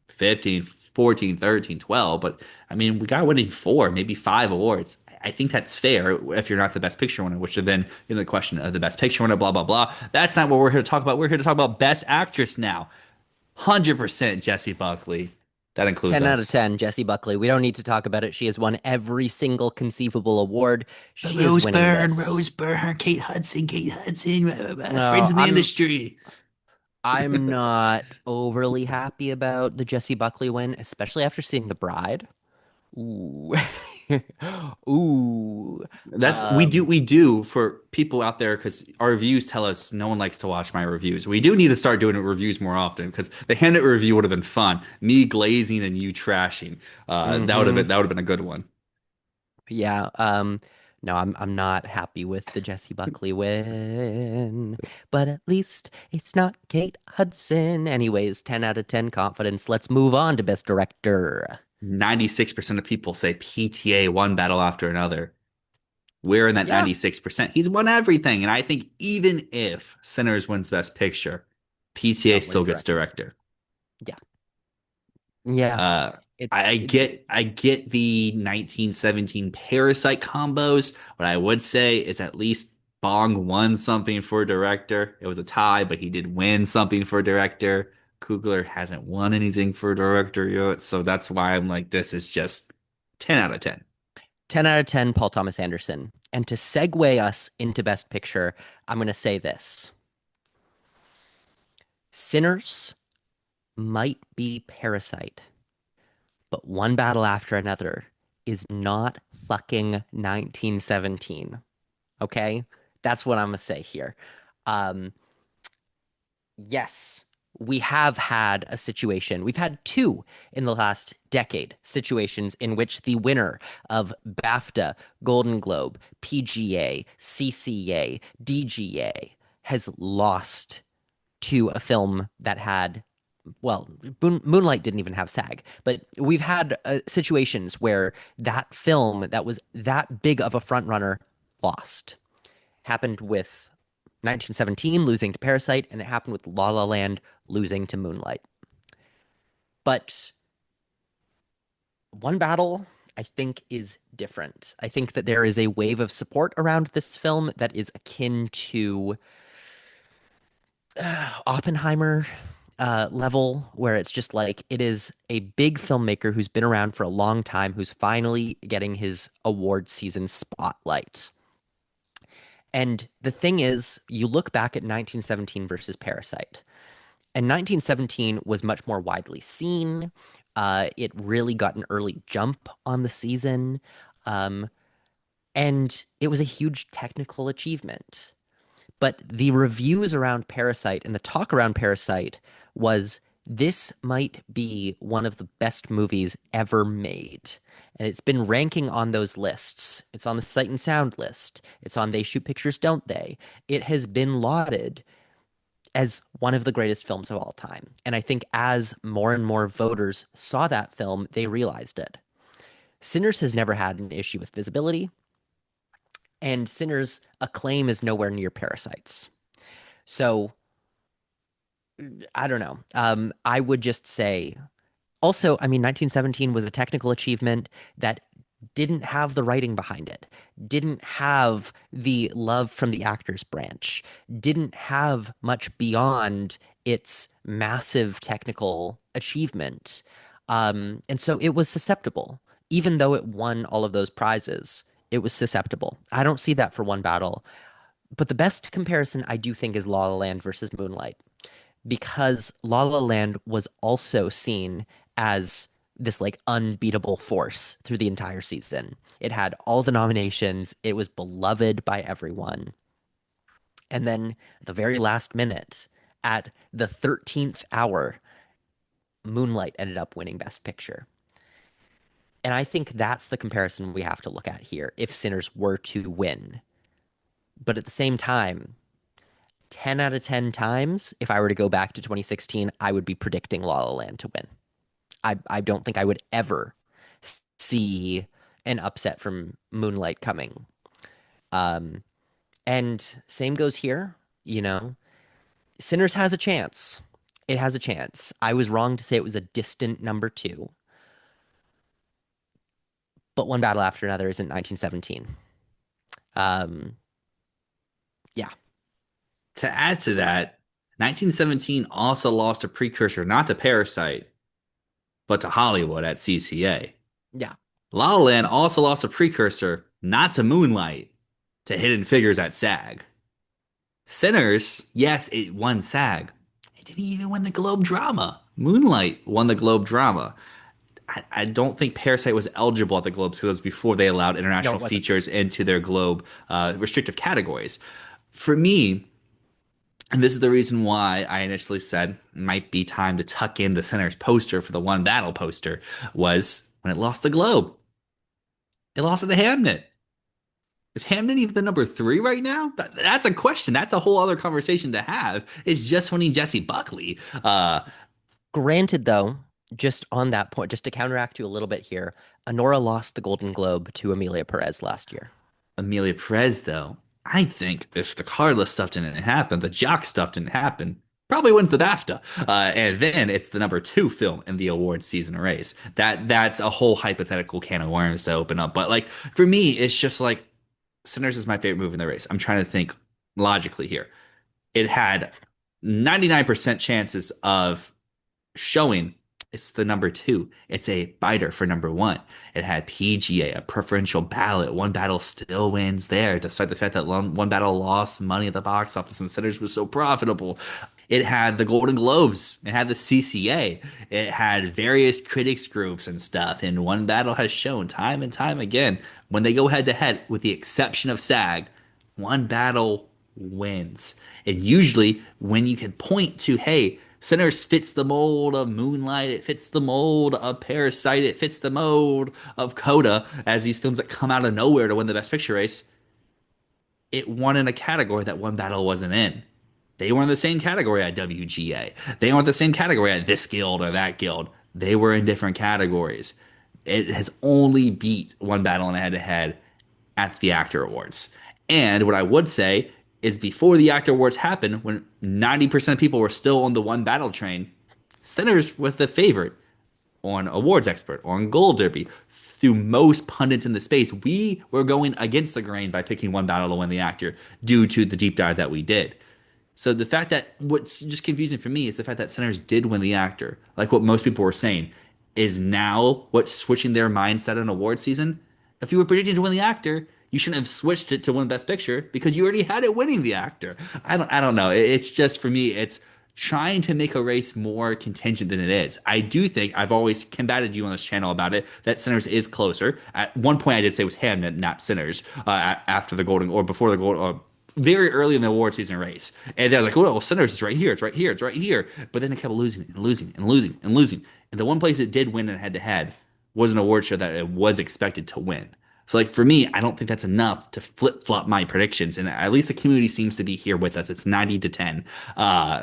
15, 14, 13, 12. But I mean, we got winning four, maybe five awards. I think that's fair if you're not the best picture winner, which would then, the question of the best picture winner, blah, blah, blah. That's not what we're here to talk about. We're here to talk about best actress now. 100% Jessie Buckley. That includes 10 out of us. 10, Jessie Buckley. We don't need to talk about it. She has won every single conceivable award. She is Rose winning Byrne, this. Rose Byrne, Kate Hudson, No, friends in the industry. I'm not overly happy about the Jessie Buckley win, especially after seeing The Bride. Ooh. Ooh. That Um, we do for people out there, because our reviews tell us no one likes to watch my reviews. We do need to start doing reviews more often, because the Handit review would have been fun. Me glazing and you trashing. mhm. That would have been a good one. Yeah, no, I'm not happy with the Jessie Buckley win, but at least it's not Kate Hudson. Anyways, 10 out of 10 confidence. Let's move on to Best Director. 96% of people say PTA one battle after another. We're in that Yeah, 96%. He's won everything. And I think even if Sinners wins Best Picture, PTA still win still gets director. director. Yeah, yeah. Uh, It's I get the 1917 Parasite combos. What I would say is at least Bong won something for director. It was a tie, but he did win something for director. Coogler hasn't won anything for director yet, so that's why I'm like, this is just 10 out of 10. 10 out of 10 Paul Thomas Anderson. And to segue us into Best Picture, I'm going to say this. Sinners might be Parasite, but One Battle After Another is not fucking 1917. Okay? That's what I'm going to say here. Um, yes, we have had a situation. We've had two in the last decade situations in which the winner of BAFTA, Golden Globe, PGA, CCA, DGA has lost to a film that had, well, Moonlight didn't even have SAG, but we've had situations where that film that was that big of a front runner lost. Happened with 1917 losing to Parasite, and it happened with La La Land losing to Moonlight. But One Battle, I think, is different. I think that there is a wave of support around this film that is akin to Oppenheimer level, where it's just like it is a big filmmaker who's been around for a long time, who's finally getting his award season spotlight. And the thing is, you look back at 1917 versus Parasite, and 1917 was much more widely seen. It really got an early jump on the season, and it was a huge technical achievement. But the reviews around Parasite and the talk around Parasite was this might be one of the best movies ever made. And it's been ranking on those lists. It's on the Sight and Sound list. It's on They Shoot Pictures, Don't They? It has been lauded as one of the greatest films of all time. And I think as more and more voters saw that film, they realized it. Sinners has never had an issue with visibility, and Sinners' acclaim is nowhere near Parasite's. So I don't know. I would just say also, I mean, 1917 was a technical achievement that didn't have the writing behind it, didn't have the love from the actors branch, didn't have much beyond its massive technical achievement. And so it was susceptible. Even though it won all of those prizes, it was susceptible. I don't see that for One Battle. But the best comparison I do think is La La Land versus Moonlight, because La La Land was also seen as this like unbeatable force through the entire season. It had all the nominations, it was beloved by everyone. And then the very last minute, at the 13th hour, Moonlight ended up winning Best Picture. And I think that's the comparison we have to look at here if Sinners were to win. But at the same time, 10 out of 10 times, if I were to go back to 2016, I would be predicting La La Land to win. I don't think I would ever see an upset from Moonlight coming. Um, and same goes here, you know. Sinners has a chance. It has a chance. I was wrong to say it was a distant number two, but One Battle After Another isn't 1917. Um, yeah, To add to that, 1917 also lost a precursor not to Parasite, but to Hollywood at CCA. yeah. La La Land also lost a precursor not to Moonlight, to Hidden Figures at SAG. Sinners, yes, it won SAG. It didn't even win the Globe Drama. Moonlight won the Globe Drama. I don't think Parasite was eligible at the Globes because it was before they allowed No, international it wasn't. features into their Globe restrictive categories. For me, and this is the reason why I initially said it might be time to tuck in the Sinners poster for the One Battle poster, was when it lost the Globe. It lost it to Hamnet. Is Hamden even the number three right now? That's a question. That's a whole other conversation to have. It's just winning Jesse Buckley. Granted, though, just on that point, just to counteract you a little bit here, Honora lost the Golden Globe to Amelia Perez last year. Amelia Perez, though, I think if the cardless stuff didn't happen, the jock stuff didn't happen, probably wins the BAFTA. And then it's the number two film in the award season race. That's a whole hypothetical can of worms to open up. But like for me, it's just like Sinners is my favorite movie in the race. I'm trying to think logically here. It had 99% chances of showing it's the number two. It's a fighter for number one. It had PGA, a preferential ballot. One Battle still wins there, despite the fact that One Battle lost money at the box office and Sinners was so profitable. It had the Golden Globes. It had the CCA. It had various critics groups and stuff. And One Battle has shown time and time again when they go head to head, with the exception of SAG, One Battle wins. And usually, when you can point to, hey, Sinners fits the mold of Moonlight, it fits the mold of Parasite, it fits the mold of Coda, as these films that come out of nowhere to win the Best Picture race, it won in a category that One Battle wasn't in. They were in the same category at WGA. They weren't the same category at this guild or that guild. They were in different categories. It has only beat One Battle in a head-to-head at the Actor Awards. And what I would say is before the Actor Awards happened, when 90% of people were still on the One Battle train, Sinners was the favorite on Awards Expert, on Gold Derby. Through most pundits in the space, we were going against the grain by picking One Battle to win the Actor due to the deep dive that we did. So the fact that what's just confusing for me is the fact that Sinners did win the Actor, like what most people were saying, is now what's switching their mindset on award season. If you were predicting to win the Actor, you shouldn't have switched it to win Best Picture because you already had it winning the Actor. I don't know. It's just for me, it's trying to make a race more contingent than it is. I do think I've always combated you on this channel about it that Sinners is closer. At one point, I did say it was Hamnet, not Sinners. After the Golden or before the Golden. very early in the award season race. And they're like, well, Sinners is right here. It's right here. It's right here. But then it kept losing and losing and losing and losing. And the one place it did win in head to head was an award show that it was expected to win. So, like, for me, I don't think that's enough to flip flop my predictions. And at least the community seems to be here with us. It's 90 to 10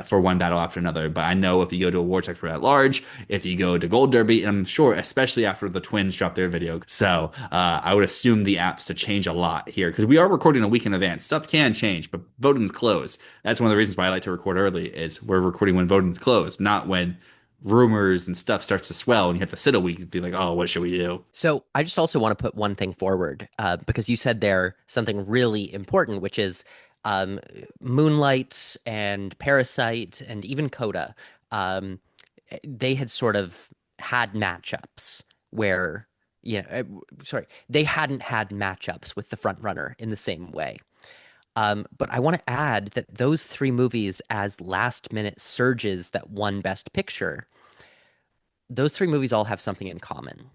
for one battle after another. But I know if you go to Awards Expert at large, if you go to Gold Derby, and I'm sure, especially after the twins dropped their video. So, I would assume the apps to change a lot here because we are recording a week in advance. Stuff can change, but voting's closed. That's one of the reasons why I like to record early is we're recording when voting's closed, not when rumors and stuff starts to swell and you have to sit a week and be like, oh, what should we do? So I just also want to put one thing forward because you said there something really important, which is um, Moonlight and Parasite and even Coda. Um, they had sort of had matchups where, sorry, they hadn't had matchups with the front runner in the same way. But I want to add that those three movies, as last minute surges that won Best Picture, those three movies all have something in common.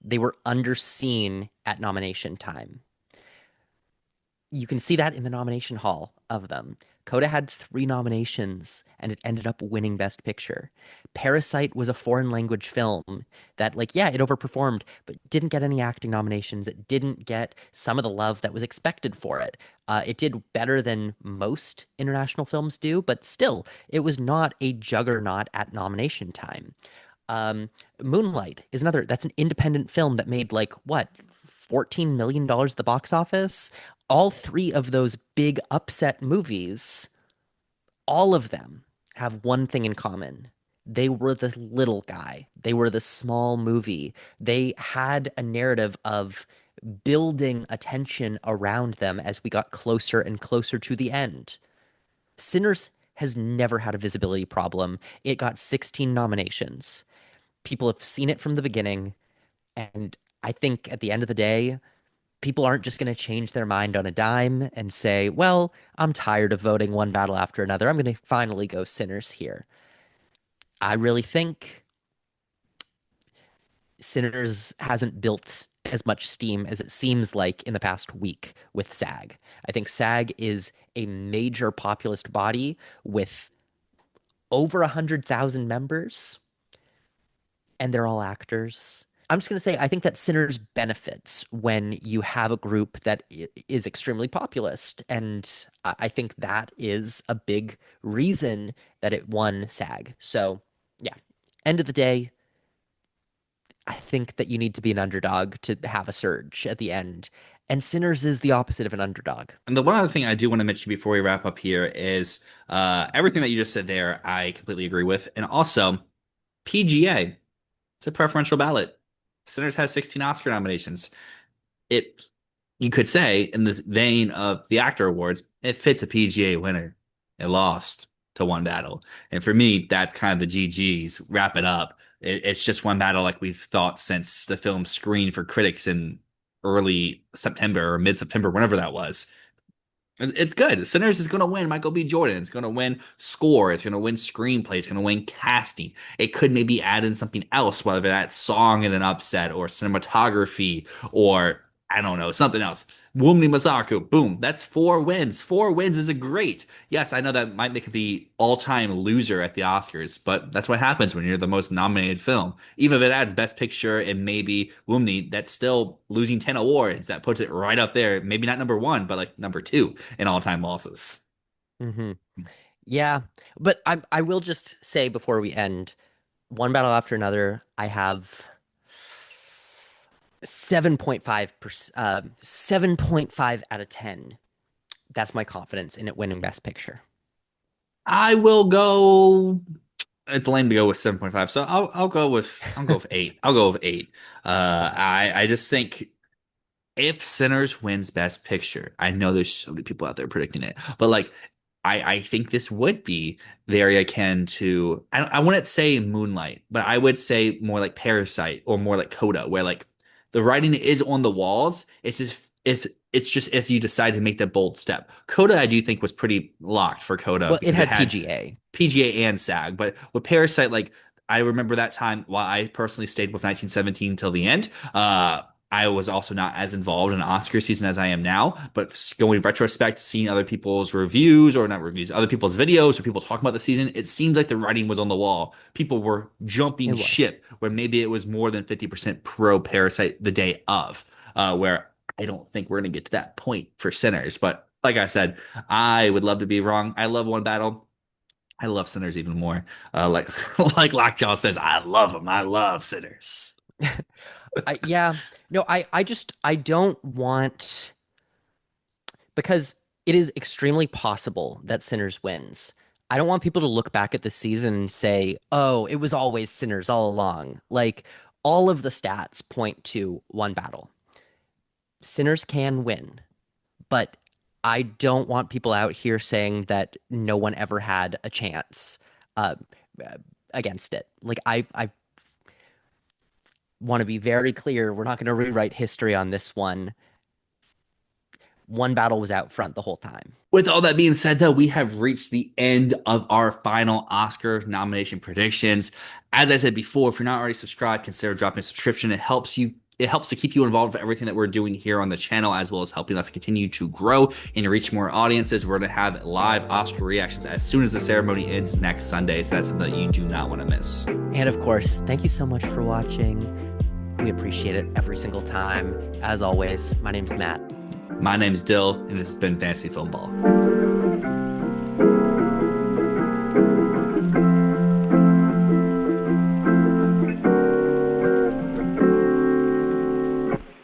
They were underseen at nomination time. You can see that in the nomination hall of them. Coda had three nominations and it ended up winning Best Picture. Parasite was a foreign language film that, like, yeah, it overperformed, but didn't get any acting nominations. It didn't get some of the love that was expected for it. It did better than most international films do, but still, it was not a juggernaut at nomination time. Moonlight is another, that's an independent film that made like what, $14 million dollars at the box office. All three of those big upset movies, all of them have one thing in common. They were the little guy. They were the small movie. They had a narrative of building attention around them as we got closer and closer to the end. Sinners has never had a visibility problem. It got 16 nominations. People have seen it from the beginning. And I think at the end of the day, people aren't just going to change their mind on a dime and say, well, I'm tired of voting one battle after another. I'm going to finally go Sinners here. I really think Sinners hasn't built as much steam as it seems like in the past week with SAG. I think SAG is a major populist body with over 100,000 members, and they're all actors. I'm just going to say, I think that Sinners benefits when you have a group that is extremely populist. And I think that is a big reason that it won SAG. So, yeah, end of the day, I think that you need to be an underdog to have a surge at the end. And Sinners is the opposite of an underdog. And the one other thing I do want to mention before we wrap up here is everything that you just said there, I completely agree with. And also, PGA, it's a preferential ballot. Sinners has 16 Oscar nominations. It, you could say, in the vein of the actor awards, it fits a PGA winner. It lost to one battle. And for me, that's kind of the GGs. Wrap it up. It's just one battle like we've thought since the film screened for critics in early September or mid-September, whenever that was. It's good. Sinners is going to win Michael B. Jordan. It's going to win score. It's going to win screenplay. It's going to win casting. It could maybe add in something else, whether that's song in an upset or cinematography or I don't know, something else. Wumni Masaku, boom. That's 4 wins. 4 wins is a great. Yes, I know that might make it the all-time loser at the Oscars, but that's what happens when you're the most nominated film. Even if it adds Best Picture and maybe Wumni, that's still losing 10 awards. That puts it right up there. Maybe not number one, but like number two in all-time losses. Mm-hmm. Yeah, but I will just say before we end, one battle after another, I have 7.5%, 7.5 out of 10. That's my confidence in it winning Best Picture. I will go. It's lame to go with 7.5, so I'll go with 8. I'll go with 8. I just think if Sinners wins Best Picture, I know there's so many people out there predicting it, but like I think this would be very akin to I wouldn't say Moonlight, but I would say more like Parasite or more like Coda, where like the writing is on the walls. It's just if you decide to make that bold step. Coda, I do think was pretty locked for Coda Well, it because it had had PGA. PGA and SAG. But with Parasite, like I remember that time while I personally stayed with 1917 till the end. I was also not as involved in Oscar season as I am now. But going in retrospect, seeing other people's reviews or not reviews, other people's videos or people talking about the season, it seems like the writing was on the wall. People were jumping It was. ship where maybe it was more than 50% pro Parasite the day of, where I don't think we're going to get to that point for Sinners. But like I said, I would love to be wrong. I love One Battle. I love Sinners even more. Like like Lockjaw says, I love them. I love Sinners. Yeah, no, I don't want, because it is extremely possible that Sinners wins. I don't want people to look back at the season and say, "Oh, it was always Sinners all along." Like, all of the stats point to One Battle. Sinners can win, but I don't want people out here saying that no one ever had a chance uh, against it. Like, I want to be very clear. We're not going to rewrite history on this one. One Battle was out front the whole time. With all that being said, though, we have reached the end of our final Oscar nomination predictions. As I said before, if you're not already subscribed, consider dropping a subscription. It helps to keep you involved with everything that we're doing here on the channel, as well as helping us continue to grow and reach more audiences. We're going to have live Oscar reactions as soon as the ceremony ends next Sunday. So that's something that you do not want to miss. And of course, thank you so much for watching. We appreciate it every single time. As always, my name's Matt. My name's Dyl, and this has been Fantasy Filmball.